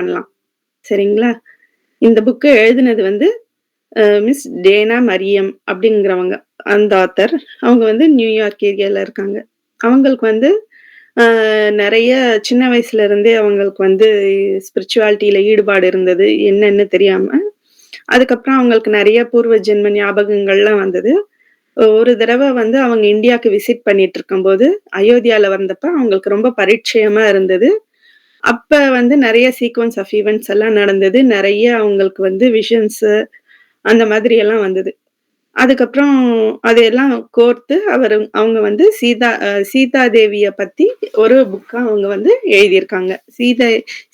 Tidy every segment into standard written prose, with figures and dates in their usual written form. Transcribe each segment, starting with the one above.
பண்ணலாம். சரிங்களா? இந்த புக்க எழுதினது வந்து மிஸ் டேனா மரியம் அப்படிங்கிறவங்க. அந்த ஆத்தர். அவங்க வந்து நியூயார்க் ஏரியால இருக்காங்க. அவங்களுக்கு வந்து நெறைய சின்ன வயசுல இருந்தே அவங்களுக்கு வந்து ஸ்பிரிச்சுவாலிட்டில ஈடுபாடு இருந்தது. என்னன்னு தெரியாம. அதுக்கப்புறம் அவங்களுக்கு நெறைய பூர்வ ஜென்ம ஞாபகங்கள்லாம் வந்தது. ஒரு தடவ வந்து அவங்க இந்தியாக்கு விசிட் பண்ணிட்டு இருக்கும்போது, அயோத்தியால வந்தப்ப அவங்களுக்கு ரொம்ப பரிட்சயமா இருந்தது. அப்ப வந்து நெறைய சீக்வென்ஸ் ஆஃப் ஈவென்ட்ஸ் எல்லாம் நடந்தது. நெறைய அவங்களுக்கு வந்து விஷன்ஸு அந்த மாதிரி எல்லாம் வந்தது. அதுக்கப்புறம் அதையெல்லாம் கோர்த்து அவங்க வந்து சீதா தேவிய பத்தி ஒரு புக்கா அவங்க வந்து எழுதியிருக்காங்க.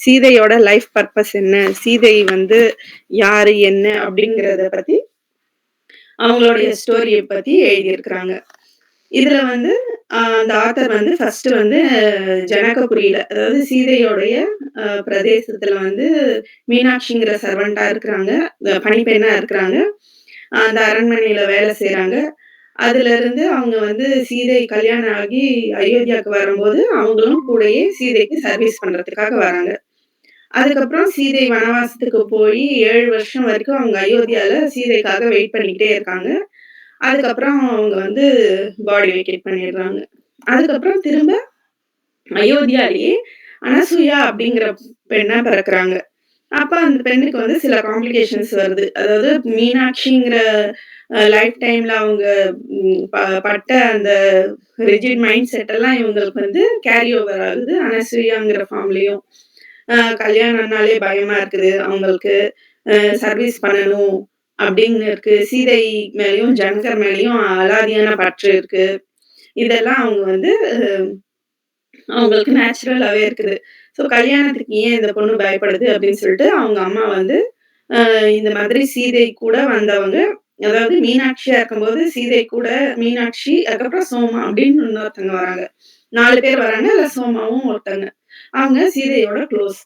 சீதையோட லைஃப் பர்ப்பஸ் என்ன? சீதை வந்து யாரு? என்ன? அப்படிங்கிறத பத்தி அவங்களுடைய ஸ்டோரிய பத்தி எழுதியிருக்கிறாங்க. இதுல வந்து அந்த ஆத்தர் வந்து ஃபர்ஸ்ட் வந்து ஜனகபுரியில, அதாவது சீதையோடைய பிரதேசத்துல வந்து மீனாட்சிங்கிற சர்வன்ட்டா இருக்கிறாங்க. பணிப்பெண்ணா இருக்கிறாங்க. அந்த அரண்மனையில வேலை செய்றாங்க. அதுலருந்து அவங்க வந்து சீதை கல்யாணம் ஆகி அயோத்தியாவுக்கு வரும்போது, அவங்களும் கூடயே சீதைக்கு சர்வீஸ் பண்றதுக்காக வராங்க. அதுக்கப்புறம் சீதை வனவாசத்துக்கு போயி 7 வருஷம் வரைக்கும் அவங்க அயோத்தியால சீதைக்காக வெயிட் பண்ணிக்கிட்டே இருக்காங்க. அதுக்கப்புறம் அவங்க வந்து பாடி வெக்கேட் பண்ணிடுறாங்க. அதுக்கப்புறம் திரும்ப அயோத்தியாலயே அனசூயா அப்படிங்கிற பெண்ணா பிறக்குறாங்க. அப்ப அந்த பெண்ணுக்கு வந்து சில காம்ப்ளிகேஷன்ஸ் வருது. அதாவது மீனாட்சிங்கிற லைஃப் டைம்ல அவங்க ம் ப பட்ட அந்த ரிஜிட் மைண்ட் செட் எல்லாம் இவங்களுக்கு வந்து கேரி ஓவர் ஆகுது. அனசூயாங்கிற ஃபார்ம்லயும். கல்யாணம்னாலே பயமா இருக்குது அவங்களுக்கு. சர்வீஸ் பண்ணணும் அப்படின்னு இருக்கு. சீதை மேலயும், ஜனகர் மேலயும் அலாதியான பற்று இருக்கு. இதெல்லாம் அவங்க வந்து அவங்களுக்கு நேச்சுரலாவே இருக்குது. ஸோ கல்யாணத்துக்கு ஏன் இந்த பொண்ணு பயப்படுது அப்படின்னு சொல்லிட்டு அவங்க அம்மா வந்து இந்த மாதிரி சீதை கூட வந்தவங்க, அதாவது மீனாட்சியா இருக்கும்போது சீதை கூட மீனாட்சி, அதுக்கப்புறம் சோமா அப்படின்னு இன்னொருத்தங்க வராங்க. 4 பேர் வராங்க. அதுல சோமாவும் ஒருத்தங்க. அவங்க சீதையோட க்ளோஸ்.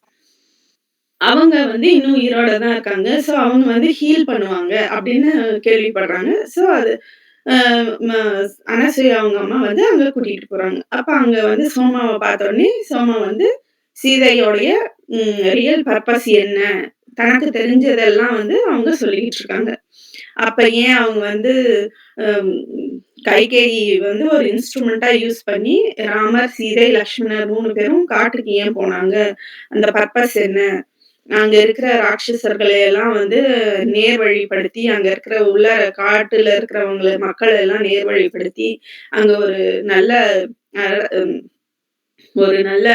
அவங்க வந்து இன்னும் உயிரோட தான் இருக்காங்க. ஸோ அவங்க வந்து ஹீல் பண்ணுவாங்க அப்படின்னு கேள்விப்படுறாங்க. ஸோ அது அ ம அனசூயா அவங்க அம்மா வந்து அங்க கூட்டிட்டு போறாங்க. அப்ப அங்க வந்து சோமாவ பார்த்தோனே, சோமா வந்து சீதையோடைய ரியல் பர்ப்பஸ் என்ன? தனக்கு தெரிஞ்சதெல்லாம் வந்து அவங்க சொல்லிக்கிட்டு இருக்காங்க. அப்ப ஏன் அவங்க வந்து அம் கைகேயி வந்து ஒரு இன்ஸ்ட்ருமென்ட்டா யூஸ் பண்ணி ராமர், சீதை, லக்ஷ்மணர் 3 பேரும் காட்டுக்கு ஏன் போனாங்க? அந்த பர்ப்பஸ் என்ன? அங்க இருக்கிற ராட்சசர்களை எல்லாம் வந்து நேர்வழிப்படுத்தி, அங்க இருக்கிற உள்ளார காட்டுல இருக்கிறவங்கள மக்கள எல்லாம் நேர்வழிப்படுத்தி, அங்க நல்ல அ ஒரு நல்ல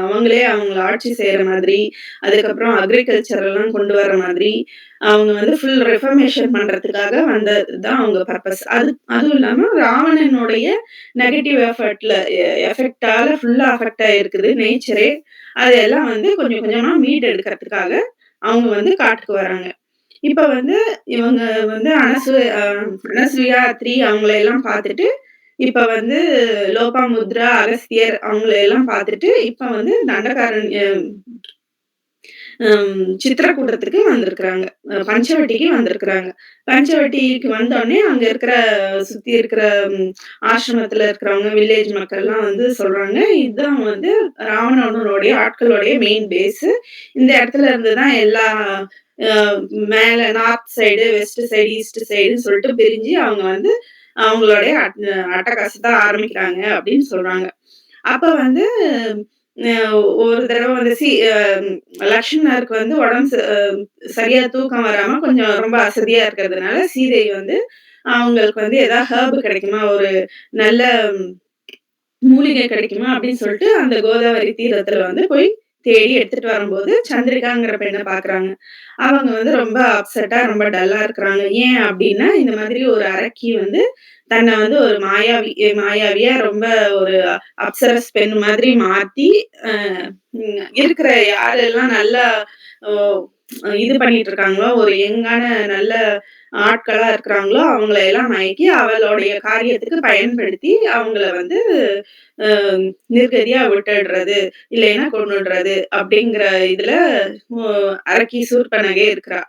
அவங்களே அவங்கள ஆட்சி செய்ற மாதிரி, அதுக்கப்புறம் அக்ரிகல்ச்சர் எல்லாம் கொண்டு வர மாதிரி, அவங்க வந்து ஃபுல் ரெஃபர்மேஷன் பண்றதுக்காக வந்தது தான் அவங்க பர்ப்பஸ். அதுவும் இல்லாம ராவணனுடைய நெகட்டிவ் எஃபெக்ட்டால ஃபுல்லா அஃபெக்ட் ஆயிருக்குது நேச்சரே. அதெல்லாம் வந்து கொஞ்சம் கொஞ்சமா மீட்டெடுக்கிறதுக்காக அவங்க வந்து காட்டுக்கு வராங்க. இப்ப வந்து இவங்க வந்து அனசூயா 3 அவங்கள எல்லாம் பார்த்துட்டு, இப்ப வந்து லோபாமுத்ரா, அகஸ்தியர் அவங்கள எல்லாம் பார்த்துட்டு, இப்ப வந்து தண்டகாரண்ய சித்திரக்கூடத்துக்கு வந்திருக்கிறாங்க. பஞ்சவட்டிக்கு வந்திருக்கிறாங்க. பஞ்சவட்டிக்கு வந்தோனே, அங்க இருக்கிற சுத்தி இருக்கிற ம் ஆசிரமத்தில இருக்கிறவங்க, வில்லேஜ் மக்கள்லாம் வந்து சொல்றாங்க, "இதுதான் வந்து ராவணனுடைய ஆட்களுடைய மெயின் பேஸு. இந்த இடத்துல இருந்து தான் எல்லா அ மேல north side, west side, east சைடுன்னு சொல்லிட்டு பிரிஞ்சு அவங்க வந்து அவங்களுடைய அட்டகாசத்த ஆரம்பிக்கிறாங்க." அப்படின்னு சொல்றாங்க. அப்ப வந்து அ ஒரு தடவ வந்து லக்ஷ்மணருக்கு வந்து உடம்பு சரியா தூக்கம் வராம கொஞ்சம் ரொம்ப அசதியா இருக்கிறதுனால, சீதை வந்து அவங்களுக்கு வந்து ஏதாவது ஹெர்ப் கிடைக்குமா? ஒரு நல்ல மூலிகை கிடைக்குமா? அப்படின்னு சொல்லிட்டு அந்த கோதாவரி தீரத்துல வந்து போய் தேடி எடுத்துட்டு வரும்போது, சந்திரிகாங்கிற பெண்ண பார்க்குறாங்க. அவங்க வந்து ரொம்ப அப்செட்டா, ரொம்ப டல்லா இருக்கிறாங்க. ஏன் அப்படின்னா, இந்த மாதிரி ஒரு அரக்கி வந்து தன்ன வந்து ஒரு மாயாவியா ரொம்ப ஒரு அப்சரஸ் பெண் மாதிரி மாத்தி, அ இருக்கிற யாரெல்லாம் நல்லா ஓ இது பண்ணிட்டு இருக்காங்களோ, ஒரு யங்கான நல்ல ஆட்களா இருக்கிறாங்களோ, அவங்கள எல்லாம் மயக்கி அவளுடைய காரியத்துக்கு பயன்படுத்தி, அவங்கள வந்து அ நிர்கதியா விட்டுடுறது, இல்லைன்னா கொன்னுடுறது அப்படிங்கிற இதுல ஒ அரக்கி சூர்பனகை இருக்கிறா.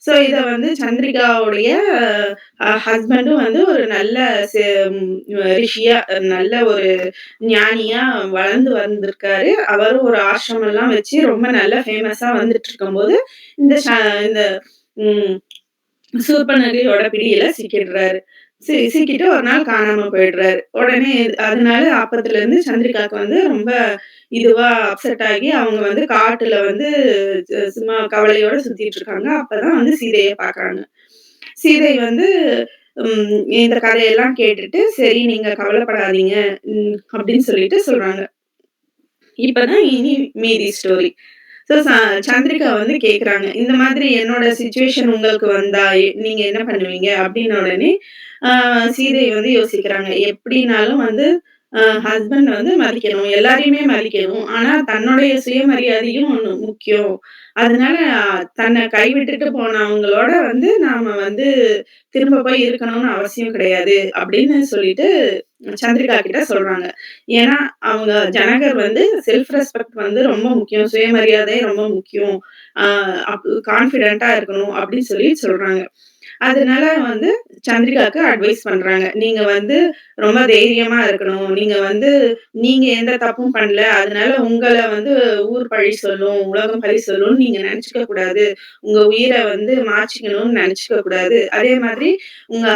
ஸோ இத வந்து சந்திரிகாவுடைய ஹஸ்பண்டும் வந்து ஒரு நல்ல செ ம் ரிஷியா, நல்ல ஒரு ஞானியா வளர்ந்து வந்திருக்காரு. அவரும் ஒரு ஆசிரமம்லாம் வச்சு ரொம்ப நல்ல ஃபேமஸா வந்துட்டுருக்கும்போது, இந்த இந்த ம் சூர்பனகையோட பிடியில சிக்கிடுறாரு. சிக்கிட்டு ஒரு நாள் காணாம போயிடுறாரு. உடனே அதனால அப்பத்துலருந்து சந்திரிகாக்கு வந்து ரொம்ப இதுவா அப்செட் ஆகி அவங்க வந்து காட்டுல வந்து சும்மா கவலையோட சுத்திட்டு இருக்காங்க. அப்பதான் வந்து சீதைய பார்க்குறாங்க. சீதை வந்து இந்த கதையெல்லாம் கேட்டுட்டு, "சரி நீங்க கவலைப்படாதீங்க" அப்படின்னு சொல்லிட்டு சொல்றாங்க. இப்பதான் இனி மீதி ஸ்டோரி. ஸோ சந்திரிகா வந்து கேட்குறாங்க. இந்த மாதிரி என்னோட சிச்சுவேஷன் உங்களுக்கு வந்தா நீங்க என்ன பண்ணுவீங்க? அப்டின்ன உடனே, ஆ சீதை வந்து யோசிக்கிறாங்க. எப்டினாலும் வந்து ஹஸ்பண்ட் வந்து மதிக்கணும். எல்லாரையுமே மதிக்கணும். ஆனா தன்னுடைய சுயமரியாதையும் ஒண்ணு முக்கியம். அதனால தன்ன கைவிட்டுட்டு போனவங்களோட வந்து நாம வந்து திரும்ப போய் இருக்கணும்னு அவசியம் கிடையாது. அப்டின்னு சொல்லிட்டு சந்திரிகா கிட்ட சொல்றாங்க. ஏன்னா, அவங்க ஜனகர் வந்து செல்ஃப் ரெஸ்பெக்ட் வந்து ரொம்ப முக்கியம். சுயமரியாதை ரொம்ப முக்கியம். ஆ கான்ஃபிடென்ட்டா இருக்கணும் அப்படின்னு சொல்லி சொல்றாங்க. அதனால வந்து சந்திரிகாக்கு அட்வைஸ் பண்றாங்க. நீங்க வந்து ரொம்ப தைரியமா இருக்கணும். நீங்க எந்த தப்பும் பண்ணல. அதனால உங்கள வந்து ஊர் பழி சொல்லும், உலகம் பழி சொல்லும்னு நீங்க நெனச்சுக்க கூடாது. உங்க உயிர வந்து மாய்ச்சிக்கணும்னு நெனச்சுக்க கூடாது. அதே மாதிரி உங்க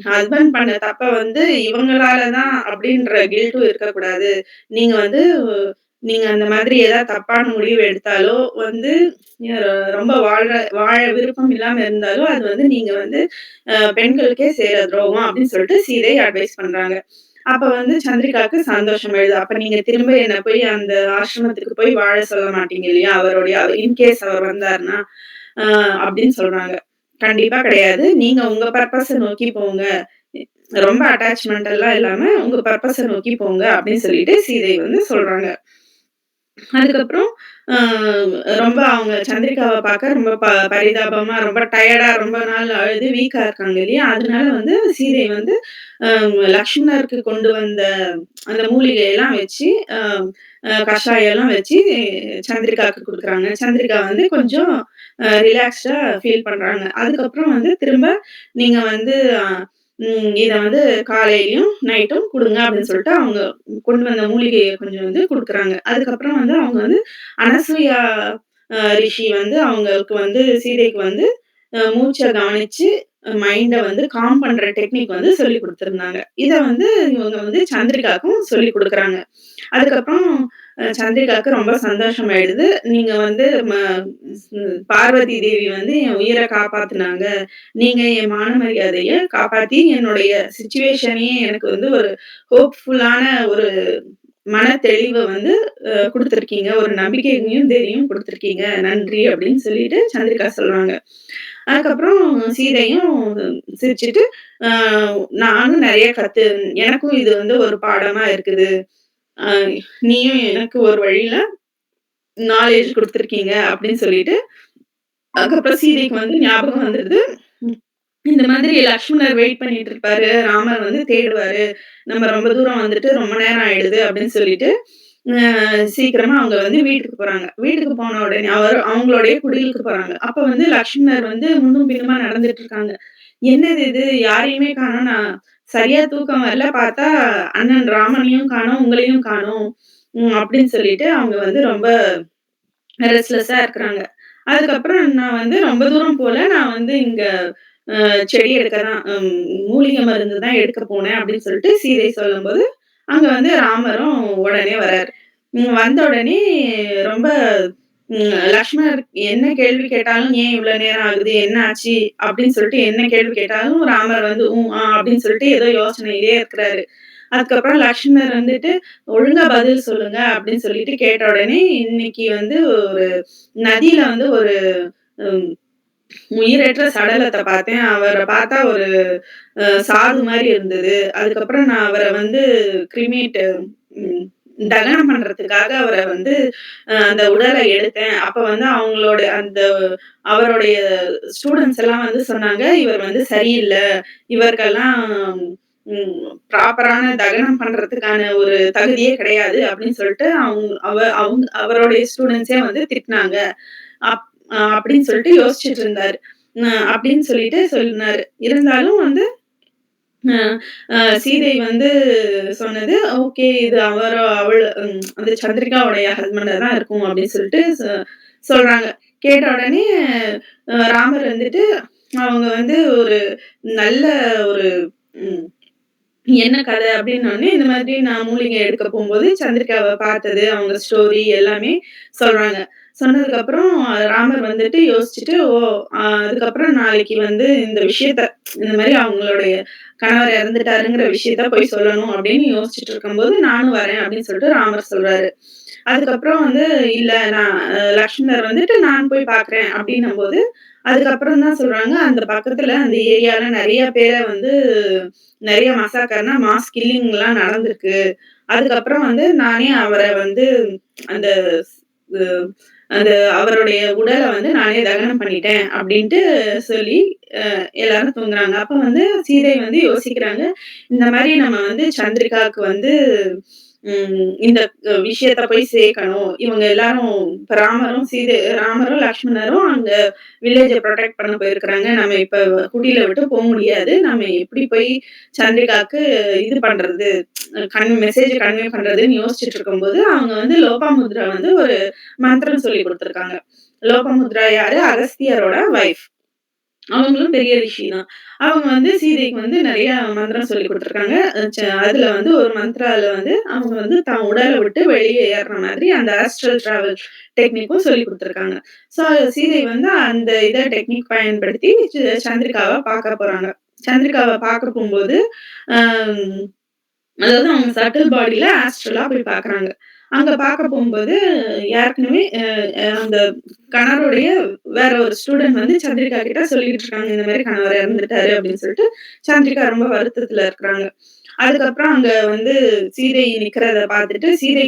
ஹஸ்பண்ட் பண்ண தப்ப வந்து இவங்களால தான் அப்படின்ற கில்ட்டும் இருக்கக்கூடாது. நீங்க வந்து நீங்க அந்த மாதிரி ஏதாவது தப்பான முடிவு எடுத்தாலோ வந்து அ ரொம்ப வாழ விருப்பம் இல்லாம இருந்தாலோ, அது வந்து நீங்க வந்து பெண்களுக்கே செய்ற துரோகம் அப்படின்னு சொல்லிட்டு சீதை அட்வைஸ் பண்றாங்க. அப்ப வந்து சந்திரிகாவுக்கு சந்தோஷம் ஆயிடுது. அப்ப நீங்க திரும்ப என்ன போய் அந்த ஆசிரமத்துக்கு போய் வாழ சொல்ல மாட்டீங்க இல்லையா? இன்கேஸ் அவர் வந்தாருன்னா, அ அப்படின்னு சொல்றாங்க. கண்டிப்பா கிடையாது. நீங்க உங்க பர்ப்பஸ நோக்கி போங்க. ரொம்ப அட்டாச்மெண்ட் எல்லாம் இல்லாம உங்க பர்ப்பஸ நோக்கி போங்க அப்படின்னு சொல்லிட்டு சீதை வந்து சொல்றாங்க. அதுக்கப்புறம் அ ரொம்ப அவங்க சந்திரிகாவ பார்க்க ரொம்ப பரிதாபமா, ரொம்ப டயர்டா ரொம்ப நாள் அழுது வீக்கா இருக்காங்க இல்லையா? அதனால வந்து சீதை வந்து அ லக்ஷ்மணருக்கு கொண்டு வந்த அந்த மூலிகையெல்லாம் வச்சு, அ அ கஷாயம்லாம் வச்சு சந்திரிகாவுக்கு குடுக்குறாங்க. சந்திரிகா வந்து கொஞ்சம் ரிலாக்ஸ்டா ஃபீல் பண்றாங்க. அதுக்கப்புறம் வந்து திரும்ப நீங்க வந்து அ இத வந்து காலையிலயும், நைட்டும் குடுங்க அப்படின்னு சொல்லிட்டு அவங்க கொண்டு வந்த மூலிகைய கொஞ்சம் வந்து குடுக்குறாங்க. அதுக்கப்புறம் வந்து அவங்க வந்து அனசூயா ரிஷி வந்து அவங்களுக்கு வந்து சீதைக்கு வந்து மூச்ச கவனிச்சு மைண்ட வந்து காம் பண்ற டெக்னிக் வந்து சொல்லிக் குடுத்திருந்தாங்க. இத வந்து இவங்க வந்து சந்திரிகாக்கும் சொல்லிக் குடுக்குறாங்க. அதுக்கப்புறம் சந்திரிகாவுக்கு ரொம்ப சந்தோஷமாயிடுது. நீங்க வந்து பார்வதி தேவி வந்து என் உயிர காப்பாத்துனாங்க. நீங்க என் மான மரியாதைய காப்பாத்தி என்னுடைய சிச்சுவேஷனையே எனக்கு வந்து ஒரு ஹோப்ஃபுல்லான ஒரு மன தெளிவ வந்து குடுத்துருக்கீங்க. ஒரு நம்பிக்கையும், தைரியமும் குடுத்துருக்கீங்க. நன்றி அப்படின்னு சொல்லிட்டு சந்திரிகா சொல்றாங்க. அதுக்கப்புறம் சீதையும் சிரிச்சுட்டு, அ நானும் நெறைய எனக்கும் இது வந்து ஒரு பாடமா இருக்குது. அ நீயும் எனக்கு ஒரு வழியில நாலேட்ஜ் குடுத்துருக்கீங்க அப்படின்னு சொல்லிட்டு, அதுக்கப்புறம் சீதைக்கு வந்து ஞாபகம் வந்துருது. ம். இந்த மாதிரி லக்ஷ்மணர் வெயிட் பண்ணிட்டு இருப்பாரு. ராமர் வந்து தேடுவாரு. நம்ம ரொம்ப தூரம் வந்துட்டு ரொம்ப நேரம் ஆயிடுது அப்படின்னு சொல்லிட்டு, சீக்கிரமா அவங்க வந்து வீட்டுக்கு போறாங்க. வீட்டுக்கு போன உடனே அவங்களுடைய குடிலுக்கு போறாங்க. அப்ப வந்து லக்ஷ்மணர் வந்து முன்னும் பின்னுமா நடந்துட்டு இருக்காங்க. என்னது இது? யாரையுமே காணோம். நான் சரியா தூக்கம் வரல. பார்த்தா அண்ணன் ராமனையும் காணோம், உங்களையும் காணோம். அப்படின்னு சொல்லிட்டு அவங்க வந்து ரொம்ப ரெஸ்ட்லெஸ்ஸா இருக்கிறாங்க. அதுக்கப்புறம் நான் வந்து ரொம்ப தூரம் போல. நான் வந்து இங்க செடி எடுக்க தான் மூலிகை மருந்து தான் எடுக்க போனேன் அப்படின்னு சொல்லிட்டு சீதை சொல்லும்போது, அங்க வந்து ராமரும் உடனே வராரு. வந்த உடனே ரொம்ப லக்ஷ்மணர் என்ன கேள்வி கேட்டாலும், "ஏன் இவ்ளோ நேரம் ஆகுது? என்ன ஆச்சு?" அப்படின்னு சொல்லிட்டு என்ன கேள்வி கேட்டாலும் ராமர் வந்து, அப்படின்னு சொல்லிட்டு ஏதோ யோசனையிலேயே இருக்கிறாரு. அதுக்கப்புறம் லக்ஷ்மணர் வந்துட்டு, "ஒழுங்கா பதில் சொல்லுங்க" அப்படின்னு சொல்லிட்டு கேட்ட உடனே, இன்னைக்கு வந்து ஒரு நதியில வந்து ஒரு ம் உயிரற்ற சடலத்த பார்த்தேன். அவர பார்த்தா ஒரு சாது மாரி இருந்தது. அதுக்கப்புறம் நான் அவர வந்து கிரிமேட் ம் தகனம் பண்றதுக்காக அவர வந்து அந்த உடல எடுத்தேன். அப்ப வந்து அவருடைய ஸ்டூடண்ட்ஸ் எல்லாம் வந்து சொன்னாங்க, "இவர் வந்து சரியில்ல. இவருக்கெல்லாம் ப்ராப்பரான தகனம் பண்றதுக்கான ஒரு தகுதியே கிடையாது." அப்படின்னு சொல்லிட்டு அவருடைய ஸ்டூடண்ட்ஸே வந்து திட்டுனாங்க. அப்படின்னு சொல்லிட்டு யோசிச்சுட்டு இருந்தாரு. அப்படின்னு சொல்லிட்டு சொன்னாரு. இருந்தாலும் வந்து அ அ சீதை வந்து சொன்னது, ஓகே இது அவள் அந்த சந்திரிகாவுடைய ஹஸ்பண்டா தான் இருக்கும் அப்படின்னு சொல்லிட்டு சொல்றாங்க. கேட்ட உடனே ராமர் வந்துட்டு அவங்க வந்து ஒரு நல்ல ஒரு ம் என்ன கதை அப்படின்னோனே, இந்த மாதிரி நான் மூலிகை எடுக்க போம்போது சந்திரிகாவ பார்த்தது, அவங்க ஸ்டோரி எல்லாமே சொல்றாங்க. சொன்னதுக்கப்புறம் ராமர் வந்துட்டு யோசிச்சுட்டு, அதுக்கப்புறம் நாளைக்கு வந்து இந்த விஷயத்த இந்த மாரி அவங்களுடைய கணவர் இறந்துட்டாருங்கிற விஷயத்த போய் சொல்லணும் அப்படின்னு யோசிச்சுட்டு இருக்கும்போது, நானும் வரேன் அப்படின்னு சொல்லிட்டு ராமர் சொல்றாரு. அதுக்கப்புறம் வந்து இல்ல நான் லக்ஷ்மணர் வந்துட்டு நான் போய் பார்க்குறேன் அப்படின்னும்போது, அதுக்கப்புறம் தான் சொல்றாங்க, அந்த பக்கத்துல அந்த ஏரியால நெறைய பேர வந்து நெறைய மசாக்கர்னா மாஸ் கில்லிங்லாம் நடந்திருக்கு. அதுக்கப்புறம் வந்து நானே அவர வந்து அந்த அ அந்த அவருடைய உடல வந்து நானே தகனம் பண்ணிட்டேன் அப்டின்ட்டு சொல்லி எல்லாரும் தூங்குறாங்க. அப்ப வந்து சீதை வந்து யோசிக்கிறாங்க, இந்த மாரி நம்ம வந்து சந்திரிகாவுக்கு வந்து இந்த விஷயத்த போய் சேர்க்கணும். இவங்க எல்லாரும் இப்ப ராமரும், லக்ஷ்மணரும் அங்க வில்லேஜ புரொடெக்ட் பண்ண போயிருக்கிறாங்க. நம்ம இப்ப குடில விட்டு முடியாது. நம்ம எப்படி போய் சந்திரிகாக்கு இது பண்றது? மெசேஜ் கன்வே பண்றதுன்னு யோசிச்சுட்டு இருக்கும்போது, அவங்க வந்து லோபாமுத்ரா வந்து ஒரு மந்திரம் சொல்லிக் குடுத்துருக்காங்க. லோபாமுத்ரா யாரு? அகஸ்தியரோட வைஃப். அவங்களும் பெரிய ரிஷி தான். அவங்க வந்து சீதைக்கு வந்து நெறைய மந்திரம் சொல்லிக் குடுத்துருக்காங்க. அதுல வந்து ஒரு மந்த்ரால வந்து அவங்க வந்து தான் உடல விட்டு வெளிய ஏறுற மாதிரி அந்த ஆஸ்ட்ரல் டிராவல் டெக்னிக்கும் சொல்லிக் குடுத்துருக்காங்க. ஸோ சீதை வந்து அந்த டெக்னிக் பயன்படுத்தி சந்திரிகாவ பார்க்க போறாங்க. சந்திரிகாவ பார்க்க போம்போது, அ அதாவது அவங்க சட்டில் பாடில ஆஸ்ட்ரலா போய் பார்க்குறாங்க. அங்க பார்க்க போம்போது ஏற்கனவே அந்த கணவருடைய வேற ஒரு ஸ்டூடண்ட் வந்து சந்திரிகா கிட்ட சொல்லிட்டு இருக்காங்க. இந்த மாரி கணவர் இறந்துட்டாரு அப்படின்னு சொல்லிட்டு, சந்திரிகா ரொம்ப வருத்தத்துல இருக்கிறாங்க. அதுக்கப்புறம் அங்க வந்து சீதை நிக்கிறத பார்த்துட்டு, சீதை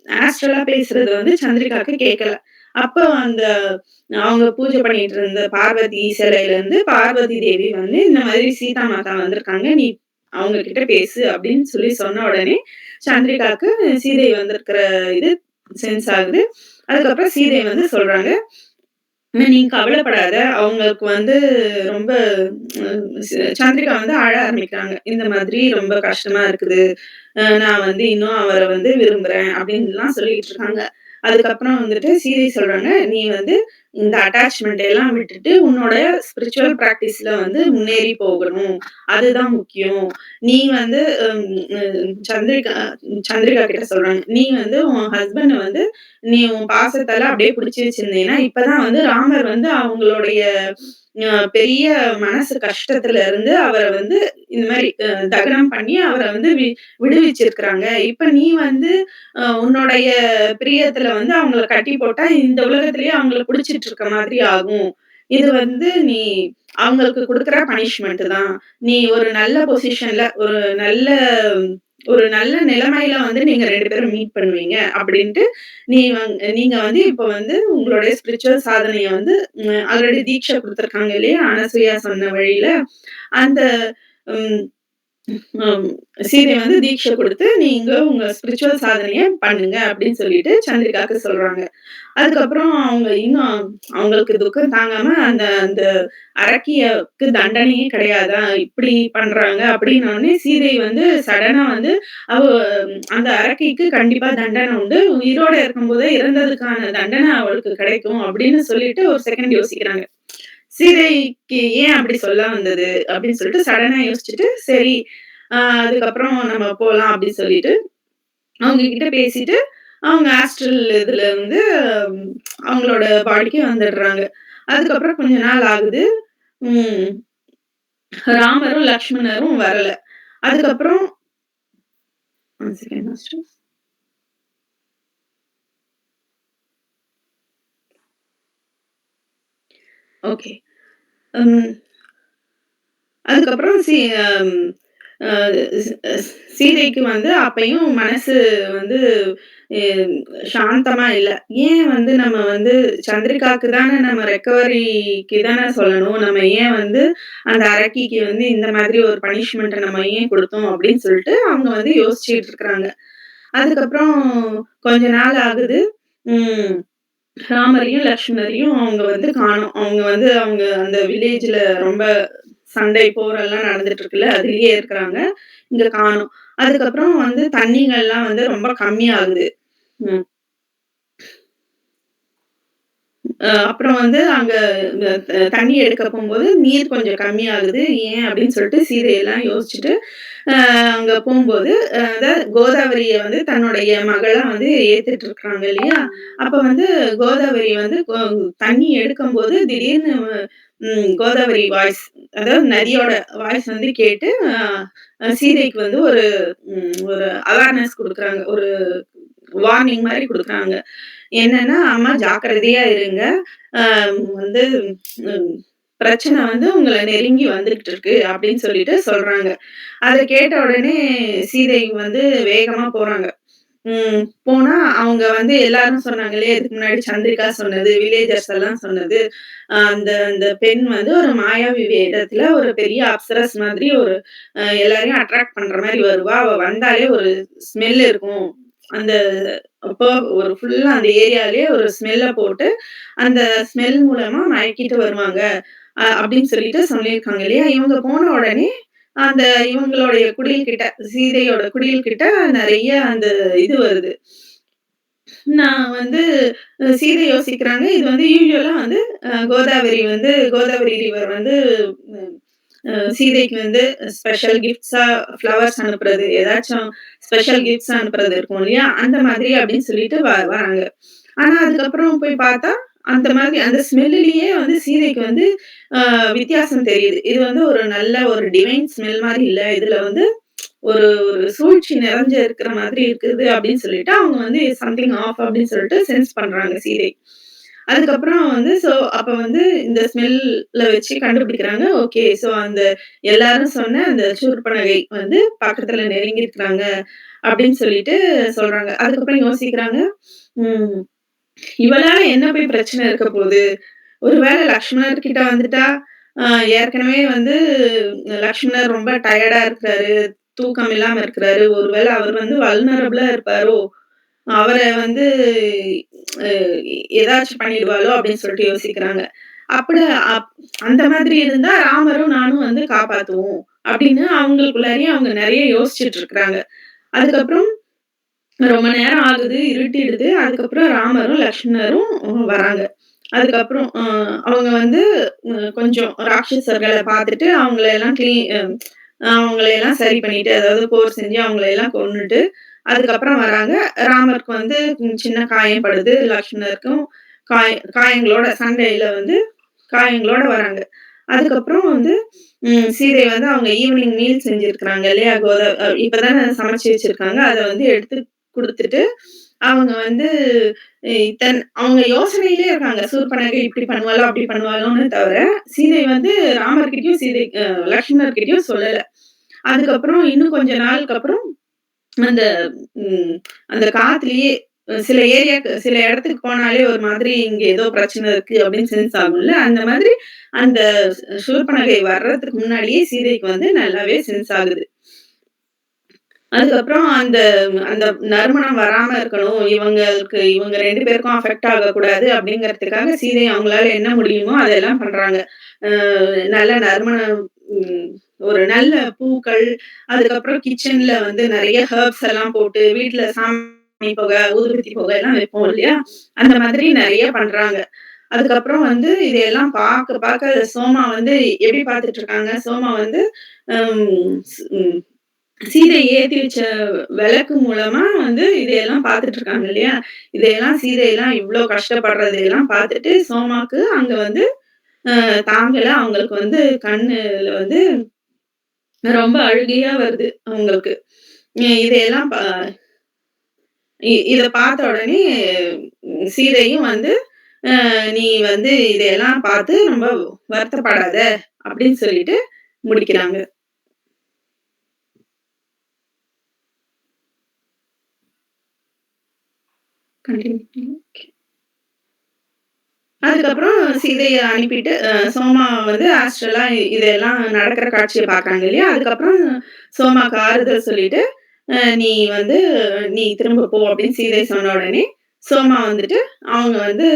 ஆஸ்ட்ரலா பேசுறது வந்து சந்திரிகாக்கு கேட்கல. அப்போ அந்த அவங்க பூஜை பண்ணிட்டு இருந்த பார்வதி சிலையிலருந்து பார்வதி தேவி வந்து, இந்த மாதிரி சீதா மாதா வந்திருக்காங்க. நீ அவங்க கிட்ட பேசு அப்படின்னு சொல்லி சொன்ன உடனே, சந்திரிகாக்கு சீதை வந்திருக்கிற இது சென்ஸ் ஆகுது. அதுக்கப்புறம் சீதை வந்து சொல்றாங்க, நீ கவலைப்படாத. அவங்களுக்கு வந்து ரொம்ப சந்திரிகா வந்து அழ ஆரம்பிக்கிறாங்க. இந்த மாதிரி ரொம்ப கஷ்டமா இருக்குது. நான் வந்து இன்னும் அவர வந்து விரும்புறேன் அப்டின்னுலாம் சொல்லிட்டு இருக்காங்க. அதுக்கப்புறம் வந்துட்டு சீதை சொல்றாங்க, "நீ வந்து இந்த அட்டாச்மென்ட் எல்லாம் விட்டுட்டு உன்னோட ஸ்பிரிச்சுவல் பிராக்டிஸ்ல வந்து முன்னேறி போகணும். அதுதான் முக்கியம். நீ வந்து ம் அ சந்திரிகா சந்திரிகா கிட்ட சொல்றாங்க. நீ வந்து உன் ஹஸ்பண்ட வந்து நீ உன் பாசத்தால அப்படியே புடிச்சு வச்சிருந்தீன்னா, இப்பதான் வந்து ராமர் வந்து அவங்களுடைய பெரிய மனசு கஷ்டத்துல இருந்து அவர வந்து இந்த மாரி தகனம் பண்ணி அவர வந்து விடுவிச்சிருக்கிறாங்க. இப்ப நீ வந்து உன்னுடைய பிரியத்துல வந்து அவங்கள கட்டி போட்டா, இந்த உலகத்திலேயே அவங்கள புடிச்சிட்டு இருக்க மாதிரி ஆகும். இது வந்து நீ அவங்களுக்கு குடுக்குற பனிஷ்மென்ட் தான். நீ ஒரு நல்ல பொசிஷன்ல ஒரு நல்ல நிலைமையில வந்து நீங்க 2 பேரும் மீட் பண்ணுவீங்க அப்டின்ட்டு, நீங்க வந்து இப்ப வந்து உங்களுடைய ஸ்பிரிச்சுவல் சாதனைய வந்து ஆல்ரெடி தீட்சை குடுத்துருக்காங்க இல்லையா? அனசூயா சொன்ன வழியில, அந்த ம் ம் சீதை வந்து தீட்சை குடுத்து, நீங்க உங்க ஸ்பிரிச்சுவல் சாதனைய பண்ணுங்க அப்டின்னு சொல்லிட்டு சந்திரிகாக்கு சொல்றாங்க. அதுக்கப்புறம் அவங்க இன்னும் அவங்களுக்கு துக்கம் தாங்காம அந்த அந்த அரக்கியக்கு தண்டனையே கிடையாதா? இப்படி பண்றாங்க அப்படின்னோனே சீதை வந்து சடனா வந்து அவ அந்த அரக்கிக்கு கண்டிப்பா தண்டனை உண்டு. உயிரோட இருக்கும்போதே இறந்ததுக்கான தண்டனை அவளுக்கு கிடைக்கும் அப்படின்னு சொல்லிட்டு ஒரு செகண்ட் யோசிக்கிறாங்க. சீதைக்கு ஏன் அப்படி சொல்ல வந்தது? அப்படின்னு சொல்லிட்டு சடனா யோசிச்சுட்டு, சரி அதுக்கப்புறம் நம்ம போலாம் அப்படின்னு சொல்லிட்டு அவங்க கிட்ட பேசிட்டு, அவங்க ஆஸ்ட்ரல் இதுல வந்து ம் அவங்களோட பாடிக்கு வந்துடுறாங்க. அதுக்கப்புறம் கொஞ்ச நாள் ஆகுது. ம் ராமரும், லக்ஷ்மணரும் வரல. அதுக்கப்புறம் ஒன் செகண்ட் மாஸ்டர். ஓகே. ம். அதுக்கப்புறம் அம் அ ஸ் ஸ் சீதைக்கு வந்து அப்பயும் மனசு வந்து எ சாந்தமா இல்ல. ஏன் வந்து நம்ம வந்து சந்திரிகாக்கு தானே நம்ம ரெக்கவரிக்கு தானே சொல்லணும். நம்ம ஏன் வந்து அந்த அரக்கிக்கு வந்து இந்த மாதிரி ஒரு பனிஷ்மென்ட்ட நம்ம ஏன் குடுத்தோம் அப்படின்னு சொல்லிட்டு அவங்க வந்து யோசிச்சுட்டு இருக்கிறாங்க. அதுக்கப்புறம் கொஞ்ச நாள் ஆகுது. ம். ராமரையும், லக்ஷ்மணரையும் அவங்க வந்து காணோம். அவங்க அந்த வில்லேஜ்ல ரொம்ப சண்டை, போரெல்லாம் நடந்துட்டு இருக்குல்ல, அதிலேயே இருக்கிறாங்க. இங்க காணோம். அதுக்கப்புறம் வந்து தண்ணீகள்லாம் வந்து ரொம்ப கம்மியாகுது. ம். அப்புறம் வந்து அங்க தண்ணி எடுக்க போம்போது நீர் கொஞ்சம் கம்மியாகுது. ஏன் அப்படின்னு சொல்லிட்டு சீதையெல்லாம் யோசிச்சுட்டு, அங்க போம்போது, அதாவது கோதாவரிய வந்து தன்னுடைய மகளா வந்து ஏத்துட்டு இருக்காங்க இல்லையா? அப்ப வந்து கோதாவரி வந்து தண்ணி எடுக்கும்போது திடீர்னு கோதாவரி வாய்ஸ் அதாவது நதியோட வாய்ஸ் வந்து கேட்டு, சீதைக்கு வந்து ஒரு அவேர்னஸ் குடுக்குறாங்க. ஒரு வார்னிங் மாரி குடுக்குறாங்க. என்னன்னா, "அம்மா ஜாக்கிரதையா இருங்க. அ வந்து ம் பிரச்சனை வந்து உங்கள நெருங்கி வந்துகிட்டு இருக்கு." அப்படின்னு சொல்லிட்டு சொல்றாங்க. அத கேட்ட உடனே சீதை வந்து வேகமா போறாங்க. போனா அவங்க வந்து எல்லாரும் சொன்னாங்க இல்லையா, இதுக்கு முன்னாடி சந்திரிகா சொன்னது, வில்லேஜர்ஸ் எல்லாம் சொன்னது. அந்த அந்த பெண் வந்து ஒரு மாயாவி வேடத்துல ஒரு பெரிய அப்சரஸ் மாதிரி ஒரு எல்லாரையும் அட்ராக்ட் பண்ற மாரி வருவா. அவ வந்தாலே ஒரு ஸ்மெல் இருக்கும். அந்த அப்போ ஒரு ஃபுல்லா அந்த ஏரியாலயே ஒரு ஸ்மெல்ல போட்டு, அந்த ஸ்மெல் மூலமா மயக்கிட்டு வருவாங்க. அப்படின்னு சொல்லிட்டு சொல்லியிருக்காங்க இல்லையா? இவங்க போன உடனே, அந்த இவங்களுடைய குடில் கிட்ட, சீதையோட குடில் கிட்ட நெறைய அந்த இது வருது. நான் வந்து சீதை யோசிக்கிறாங்க. இது வந்து யூசுவலா வந்து கோதாவரி ரிவர் வந்து ம் சீதைக்கு வந்து ஸ்பெஷல் கிஃப்ட்ஸா ஃப்ளவர்ஸ் அனுப்புறது, ஏதாச்சும் ஸ்பெஷல் கிஃப்ட்ஸ் அனுப்புறது இருக்கும் இல்லையா? அந்த மாதிரி அப்படின்னு சொல்லிட்டு வராங்க. ஆனா அதுக்கப்புறம் போய் பார்த்தா, அந்த மாதிரி அந்த ஸ்மெல்லுலயே வந்து சீதைக்கு வந்து வித்தியாசம் தெரியுது. இது வந்து ஒரு நல்ல ஒரு டிவைன் ஸ்மெல் மாரி இல்ல. இதுல வந்து ஒரு சூழ்ச்சி நிறைஞ்சு இருக்கிற மாதிரி இருக்குது அப்படின்னு சொல்லிட்டு, அவங்க வந்து சம்திங் ஆஃப் அப்படின்னு சொல்லிட்டு சென்ஸ் பண்றாங்க சீதை. அதுக்கப்புறம் வந்து அப்ப வந்து இந்த ஸ்மெல்ல வச்சு கண்டுபிடிக்கிறாங்க. ஓகே. அந்த எல்லாரும் சொன்ன அந்த சூர்பனகை வந்து பக்கத்துல நெருங்கியிருக்கிறாங்க அப்படின்னு சொல்லிட்டு சொல்றாங்க. அதுக்கப்புறம் யோசிக்கிறாங்க. ம். இவளால என்ன போய் பிரச்சனை இருக்க போது? ஒருவேள லக்ஷ்மணர் கிட்ட வந்துட்டா, அ ஏற்கனவே வந்து லக்ஷ்மணர் ரொம்ப டயர்டா இருக்கிறாரு. தூக்கம் இல்லாம இருக்கிறாரு. ஒருவேள அவர் வந்து வல்னரபிளா இருப்பாரோ! அவர வந்து அ ஏதாச்சும் பண்ணிடுவாளோ! அப்படின்னு சொல்லிட்டு யோசிக்கிறாங்க. அப்படி அப் அந்த மாதிரி இருந்தா ராமரும் நானும் வந்து காப்பாத்துவோம். அப்படின்னு அவங்களுக்குள்ளாரயே அவங்க நெறைய யோசிச்சுட்டு இருக்கிறாங்க. அதுக்கப்புறம் ரொம்ப நேரம் ஆகுது, இருட்டிடுது. அதுக்கப்புறம் ராமரும், லக்ஷ்மணரும் வராங்க. அதுக்கப்புறம் அவங்க வந்து கொஞ்சம் ராட்சசர்கள பார்த்துட்டு அவங்கள எல்லாம் அவங்கள எல்லாம் சரி பண்ணிட்டு, அதாவது போர் செஞ்சு அவங்கள எல்லாம் கொன்னுட்டு, அதுக்கப்புறம் வராங்க. ராமருக்கு வந்து சின்ன காயம் படுது. லக்ஷ்மணருக்கும் காயங்களோட சண்டையில வந்து காயங்களோட வராங்க. அதுக்கப்புறம் வந்து சீதை வந்து அவங்க ஈவினிங் மீல் செஞ்சிருக்கிறாங்க இல்லையா? இப்ப தானே சமைச்சு வச்சிருக்காங்க. அத வந்து எடுத்து குடுத்துட்டு, அவங்க வந்து அவங்க யோசனையிலே இருக்காங்க. சூர்பனகை இப்படி பண்ணுவாளோ, அப்படி பண்ணுவாளோன்னு தவிர, சீதை வந்து ராமர்கிட்டயும் லக்ஷ்மணர்கிட்டயும் சொல்லல. அதுக்கப்புறம் இன்னும் கொஞ்ச நாளுக்கு அப்புறம் அந்த ம் அந்த காத்துலயே சில இடத்துக்கு போனாலே ஒரு மாதிரி இங்க ஏதோ பிரச்சனை இருக்கு அப்படின்னு சென்ஸ் ஆகும்ல. அந்த மாதிரி அந்த சூர்பனகை வர்றதுக்கு முன்னாடியே சீதைக்கு வந்து நல்லாவே சென்ஸ் ஆகுது. அதுக்கப்புறம் அந்த அந்த நறுமணம் வராம இருக்கணும். இவங்க 2 பேருக்கும் அஃபெக்ட் ஆகக்கூடாது அப்படிங்கிறதுக்காக சீதை அவங்களால என்ன முடியுமோ அதெல்லாம் பண்றாங்க. அ நல்ல நறுமணம் ம் ஒரு நல்ல பூக்கள், அதுக்கப்புறம் கிச்சன்ல வந்து நெறைய ஹெர்ப்ஸ் எல்லாம் போட்டு வீட்ல சாமி புகை, ஊதுபத்தி புகை எல்லாம் வைப்போம் இல்லையா? அந்த மாதிரி நெறைய பண்றாங்க. அதுக்கப்புறம் வந்து இதையெல்லாம் பாக்க பாக்க சோமா வந்து எப்படி பாத்துட்டு இருக்காங்க? சோமா வந்து ம் ஸ் ம் சீதை ஏத்தி வச்ச விளக்கு மூலமா வந்து இதையெல்லாம் பார்த்துட்டு இருக்காங்க இல்லையா? இதையெல்லாம் சீதையெல்லாம் இவ்ளோ கஷ்டப்படுறதையெல்லாம் பார்த்துட்டு சோமாக்கு அங்க வந்து தாங்கல. அவங்களுக்கு வந்து கண்ணுல வந்து ரொம்ப அழுகையா வருது அவங்களுக்கு. இதையெல்லாம் இத பார்த்த உடனே சீதையும் வந்து, "நீ வந்து இதையெல்லாம் பார்த்து ரொம்ப வருத்தப்படாத" அப்படின்னு சொல்லிட்டு முடிக்கிறாங்க. கண்டினியூ. அதுக்கப்புறம் சீதைய அனுப்பிட்டு, சோமா வந்து ஆஸ்ட்ரலா இதெல்லாம் நடக்கிற காட்சிய பார்க்குறாங்க இல்லையா? அதுக்கப்புறம் சோமாக்கு ஆறுதல் சொல்லிட்டு, "நீ வந்து நீ திரும்ப போ" அப்படின்னு சீதை சொன்ன உடனே, சோமா வந்துட்டு அவங்க வந்து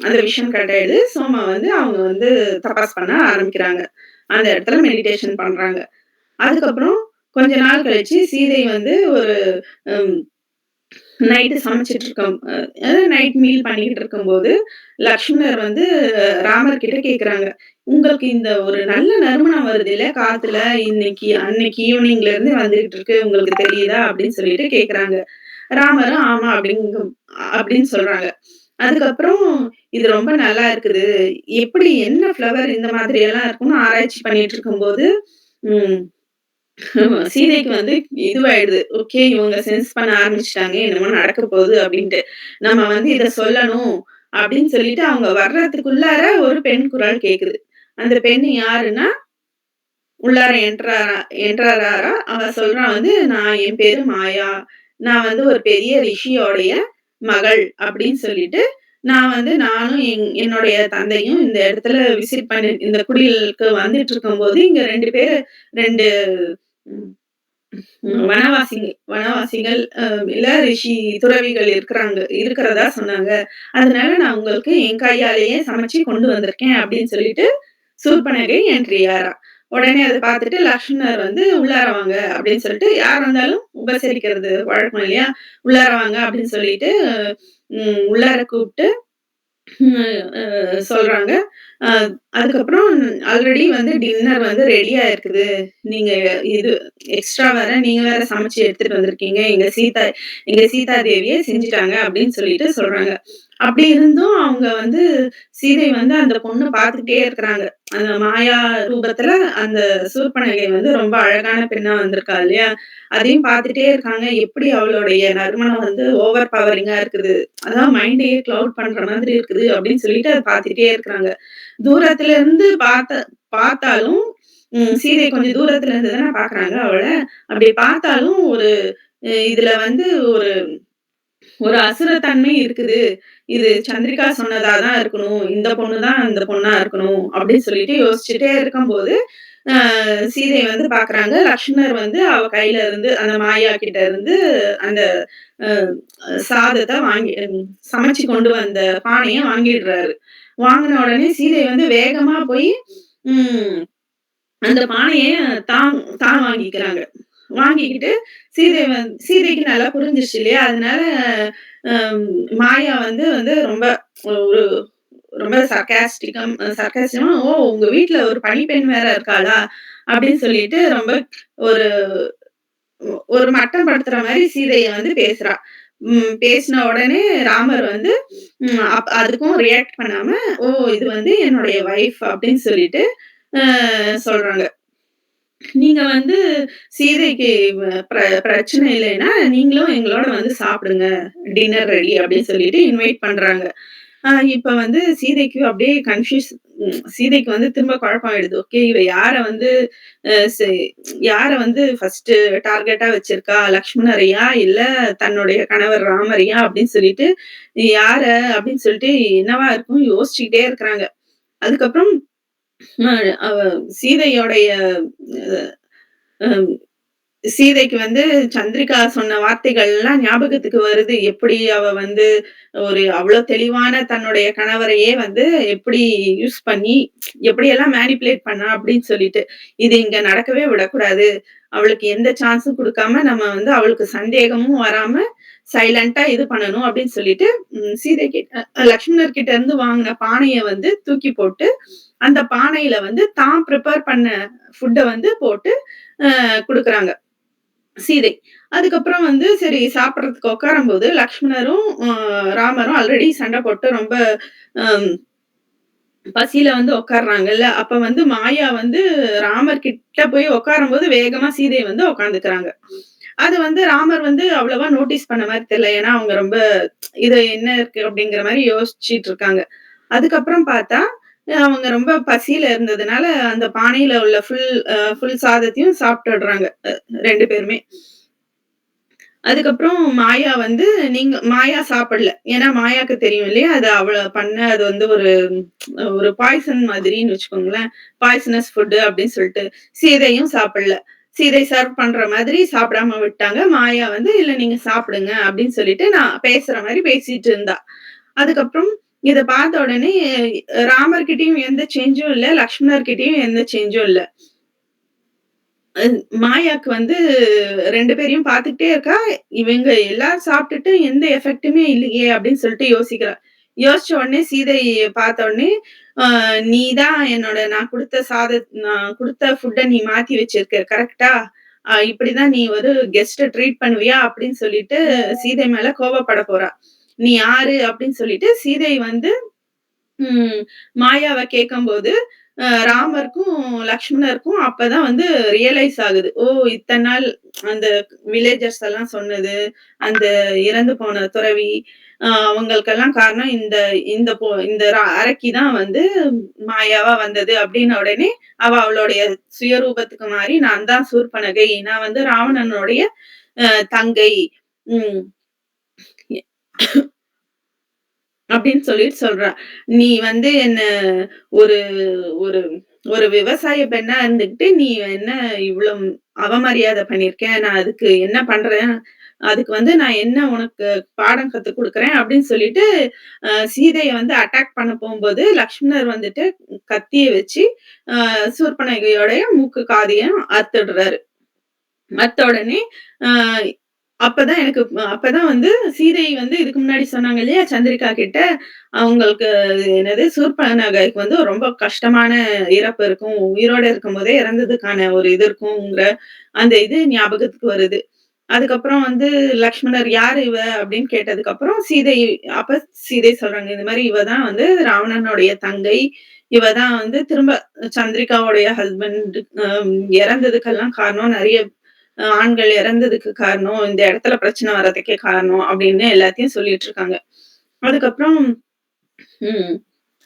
அந்த விஷம் கட் ஆயிடுது. சோமா வந்து அவங்க வந்து தபஸ் பண்ண ஆரம்பிக்கிறாங்க. அந்த இடத்துல மெடிடேஷன் பண்றாங்க. அதுக்கப்புறம் கொஞ்ச நாள் கழிச்சு சீதை வந்து ஒரு ம் நைட்டு சமைச்சுட்டு இருக்கோம். நைட் மீல் பண்ணிக்கிட்டு இருக்கும்போது, லக்ஷ்மணர் வந்து ராமர் கிட்ட கேட்குறாங்க. "உங்களுக்கு இந்த ஒரு நல்ல நறுமணம் வருதுல்ல காத்துல, அன்னைக்கு ஈவினிங்ல இருந்து வந்துகிட்டு இருக்கு. உங்களுக்கு தெரியுதா?" அப்படின்னு சொல்லிட்டு கேட்குறாங்க. ராமரும் ஆமா அப்படின்னு சொல்றாங்க. அதுக்கப்புறம் இது ரொம்ப நல்லா இருக்குது. எப்படி என்ன ஃப்ளவர் இந்த மாதிரி எல்லாம் இருக்கும்னு ஆராய்ச்சி பண்ணிட்டு இருக்கும்போது, ம் சீதைக்கு வந்து இதுவாயிடுது. ஓகே இவங்க சென்ஸ் பண்ண ஆரம்பிச்சுட்டாங்க. என்னமோ நடக்க போகுது அப்டின்ட்டு. நம்ம வந்து இத சொல்லணும் அப்டின்னு சொல்லிட்டு அவங்க வர்றதுக்குள்ளார ஒரு பெண் குரல் கேக்குது. அந்த பெண் யாருன்னா, உள்ளார என்ட்ராரா அவ சொல்றா வந்து, "நான் என் பேரு மாயா. நான் வந்து ஒரு பெரிய ரிஷியோடைய மகள்" அப்டின்னு சொல்லிட்டு, நான் வந்து நானும் என்னுடைய தந்தையும் இந்த இடத்துல விசிட் பண்ணி இந்த குடிலுக்கு வந்துட்டுருக்கும்போது, இங்க 2 பேரு 2 ம் வனவாசிகள் இல்ல ரிஷி துறவிகள் இருக்கிறதா சொன்னாங்க. அதனால நான் உங்களுக்கு என் கையாலேயே சமைச்சு கொண்டு வந்திருக்கேன் அப்படின்னு சொல்லிட்டு சூர்பனகை என்ட்ரியாரா. உடனே அத பார்த்துட்டு லக்ஷ்மணர் வந்து உள்ளார வாங்க அப்படின்னு சொல்லிட்டு யார் வந்தாலும் உபசரிக்கிறது வழக்கம் இல்லையா? உள்ளார வாங்க அப்படின்னு சொல்லிட்டு உள்ளார கூப்ட்டு சொல்றாங்க. அ அதுக்கப்புறம் ஆல்ரெடி வந்து டின்னர் வந்து ரெடியா இருக்குது. நீங்க இது எக்ஸ்ட்ரா வேற நீங்க வேற சமைச்சு எடுத்துட்டு வந்திருக்கீங்க. எங்க சீதா தேவியே செஞ்சுட்டாங்க அப்படின்னு சொல்லிட்டு சொல்றாங்க. அப்படி இருந்தும் அவங்க வந்து சீதை வந்து அந்த பொண்ணு பார்த்துட்டே இருக்கிறாங்க. அந்த மாயா ரூபத்துல அந்த சூர்பனகை வந்து ரொம்ப அழகான பெண்ணா வந்திருக்கா இல்லையா? அதையும் பார்த்துட்டே இருக்காங்க. எப்படி அவளுடைய நறுமணம் வந்து ஓவர் பவரிங்கா இருக்குது. அதான் மைண்டையே கிளவுட் பண்ற மாதிரி இருக்குது அப்படின்னு சொல்லிட்டு அத பார்த்துட்டே இருக்கிறாங்க. தூரத்துல இருந்து பார்த்தாலும் சீதை கொஞ்சம் தூரத்துல இருந்து தானே பார்க்குறாங்க அவள. அப்படி பார்த்தாலும் ஒரு இதுல வந்து ஒரு ஒரு அசுரத்தன்மை இருக்குது. இது சந்திரிகா சொன்னதா தான் இருக்கணும். இந்த பொண்ணு தான் அந்த பொண்ணா இருக்கணும். அப்படின்னு சொல்லிட்டு யோசிச்சுட்டே இருக்கும்போது, சீதை வந்து பார்க்குறாங்க. லக்ஷ்மணர் வந்து அவ கையில இருந்து அந்த மாயா கிட்ட இருந்து அந்த அ சாதத்த சமைச்சு கொண்டு வந்த பானைய வாங்கிடுறாரு. வாங்குன உடனே சீதை வந்து வேகமா போய், ம் அந்த பானைய தான் தான் வாங்கிக்கிறாங்க. வாங்கிக்கிட்டு சீதைக்கு நல்லா புரிஞ்சிருச்சு இல்லையா? அதனால அம் மாயா வந்து வந்து ஒரு ரொம்ப சர்க்காஸ்டிக்கமா "ஓ! உங்க வீட்ல ஒரு பணிப்பெண் வேற இருக்காளா?" அப்படின்னு சொல்லிட்டு ரொம்ப ஒரு ஒரு மட்டம் படுத்துற மாரி சீதைய வந்து பேசுறா. பேசின உடனே ராமர் வந்து அதுக்கும் ரியாக்ட் பண்ணாம, "ஓ! இது வந்து என்னுடைய வைஃப்" அப்படின்னு சொல்லிட்டு சொல்றாங்க. நீங்க வந்து சீதைக்கு பிரச்சனை இல்லைன்னா, நீங்களும் எங்களோட வந்து சாப்பிடுங்க. டின்னர் ரெடி அப்படின்னு சொல்லிட்டு இன்வைட் பண்றாங்க. இப்ப வந்து சீதைக்கு அப்படியே சீதைக்கு வந்து திரும்ப குழப்பம் ஆயிடுது. ஓகே இவ அ செ யார வந்து ஃபர்ஸ்ட்டு டார்கெட்டா வச்சிருக்கா? லக்ஷ்மணரையா? இல்ல தன்னுடைய கணவர் ராமரையா? அப்படின்னு சொல்லிட்டு, யார அப்படின்னு சொல்லிட்டு என்னவா இருக்கும் யோசிச்சுக்கிட்டே இருக்கிறாங்க. அதுக்கப்புறம் அ அவ சீதையோடைய அ சீதைக்கு வந்து சந்திரிகா சொன்ன வார்த்தைகள்லாம் ஞாபகத்துக்கு வருது. எப்படி அவ வந்து ஒரு அவ்ளோ தெளிவான தன்னுடைய கணவரையே வந்து எப்படி யூஸ் பண்ணி, எப்படியெல்லாம் மேனிபுலேட் பண்ணா அப்படின்னு சொல்லிட்டு. இது இங்க நடக்கவே விடக்கூடாது. அவளுக்கு எந்த சான்ஸும் குடுக்காம நம்ம வந்து அவளுக்கு சந்தேகமும் வராம சைலன்ட்டா இது பண்ணணும் அப்படின்னு சொல்லிட்டு, சீதை கிட்ட லக்ஷ்மணர் கிட்ட இருந்து வாங்குன பானைய வந்து தூக்கி போட்டு, அந்த பானையில வந்து தான் பிரிப்பேர் பண்ண ஃபுட்ட வந்து போட்டு குடுக்குறாங்க. சீதை. அதுக்கப்புறம் வந்து சரி சாப்பிடுறதுக்கு உட்காரும்போது, லக்ஷ்மணரும், ராமரும் ஆல்ரெடி சண்டை போட்டு ரொம்ப அம் பசியில வந்து உட்கார்றாங்கல்ல. அப்ப வந்து மாயா வந்து ராமர் கிட்ட போய் உட்காரும்போது வேகமா சீதை வந்து உட்கார்ந்துக்கிறாங்க. அது வந்து ராமர் வந்து அவ்வளவா நோட்டீஸ் பண்ண மாரி தெரியல. ஏன்னா அவங்க ரொம்ப இது என்ன இருக்கு அப்படிங்கிற மாரி யோசிச்சுட்டு இருக்காங்க. அதுக்கப்புறம் பார்த்தா, அவங்க ரொம்ப பசியில இருந்ததுனால, அந்த பானையில உள்ள ஃபுல் சாதத்தையும் சாப்பிட்டுடுறாங்க. 2 பேருமே. அதுக்கப்புறம் மாயா வந்து மாயா சாப்பிடல. ஏன்னா மாயாக்கு தெரியும் இல்லையா? அது அவ பண்ண அது வந்து ஒரு ஒரு பாய்சன் மாதிரின்னு வச்சுக்கோங்களேன். பாய்சனஸ் ஃபுட் அப்படின்னு சொல்லிட்டு. சீதையும் சாப்பிடல. சீதை சர்வ் பண்ற மாதிரி சாப்பிடாம விட்டாங்க. மாயா வந்து, "இல்ல நீங்க சாப்பிடுங்க" அப்படின்னு சொல்லிட்டு நான் பேசுற மாரி பேசிட்டு இருந்தா. அதுக்கப்புறம் இத பார்த்த உடனே ராமர்கிட்டயும் எந்த சேஞ்சும் இல்ல. லக்ஷ்மணர் கிட்டயும் எந்த சேஞ்சும் இல்ல. அ மாயாக்கு வந்து 2 பேரையும் பார்த்துக்கிட்டே இருக்கா. இவங்க எல்லாரும் சாப்பிட்டுட்டு எந்த எஃபெக்ட்டுமே இல்லையே! அப்படின்னு சொல்லிட்டு யோசிக்கிறா. யோசிச்ச உடனே சீதைய பார்த்த உடனே, நீ தான் என்னோட நான் குடுத்த ஃபுட்ட நீ மாத்தி வச்சிருக்க. கரெக்ட்டா? இப்படிதான் நீ ஒரு கெஸ்ட்ட ட்ரீட் பண்ணுவியா?" அப்படின்னு சொல்லிட்டு சீதை மேல கோவப்பட போறா. "நீ யாரு?" அப்படின்னு சொல்லிட்டு சீதை வந்து ம். மாயாவ கேட்கும்போது, ராமருக்கும், லக்ஷ்மணருக்கும் அப்பதான் வந்து ரியலைஸ் ஆகுது. ஓ! இத்தன நாள் அந்த வில்லேஜர்ஸ் எல்லாம் சொன்னது, அந்த இறந்து போன துறவி, அவங்களுக்கெல்லாம் காரணம் இந்த அரக்கி தான் வந்து மாயாவா வந்தது அப்டின்ன உடனே, அவளுடைய சுயரூபத்துக்கு மாறி நான் தான் சூர்பனகை. நான் வந்து ராவணனுடைய தங்கை. ம். அப்படின்னு சொல்லிட்டு சொல்றா. "நீ வந்து என்ன ஒரு ஒரு ஒரு விவசாய பெண்ணா இருந்துகிட்டு, நீ என்ன இவ்ளோ அவமரியாதை பண்ணியிருக்க. நான் அதுக்கு என்ன பண்றேன்? அதுக்கு வந்து நான் என்ன உனக்கு பாடம் கத்துக் குடுக்குறேன்?" அப்படின்னு சொல்லிட்டு, சீதைய வந்து அட்டாக் பண்ண போம்போது, லக்ஷ்மணர் வந்துட்டு கத்திய வச்சு, சூர்பனகையோடைய மூக்கு, காதையும் அறுத்துடுறாரு. அறுத்த உடனே, அ அப்பதான் வந்து சீதை வந்து இதுக்கு முன்னாடி சொன்னாங்க இல்லையா? சந்திரிகா கிட்ட, அவங்களுக்கு என்னது சூர்பனகைக்கு வந்து ரொம்ப கஷ்டமான இறப்பு இருக்கும். உயிரோட இருக்கும்போதே இறந்ததுக்கான ஒரு இது இருக்குங்கிற அந்த இது ஞாபகத்துக்கு வருது. அதுக்கப்புறம் வந்து லக்ஷ்மணர் "யாரு இவ?" அப்படின்னு கேட்டதுக்கப்புறம் சீதை சொல்றாங்க. இந்த மாரி இவ தான் வந்து ராவணனுடைய தங்கை. இவ தான் வந்து திரும்ப சந்திரிகாவுடைய ஹஸ்பண்ட் இறந்ததுக்கெல்லாம் காரணம். நெறைய ஆண்கள் இறந்ததுக்கு காரணம். இந்த இடத்துல பிரச்சனை வர்றதுக்கே காரணம் அப்படின்னு எல்லாத்தையும் சொல்லிட்டு இருக்காங்க. அதுக்கப்புறம் ம்.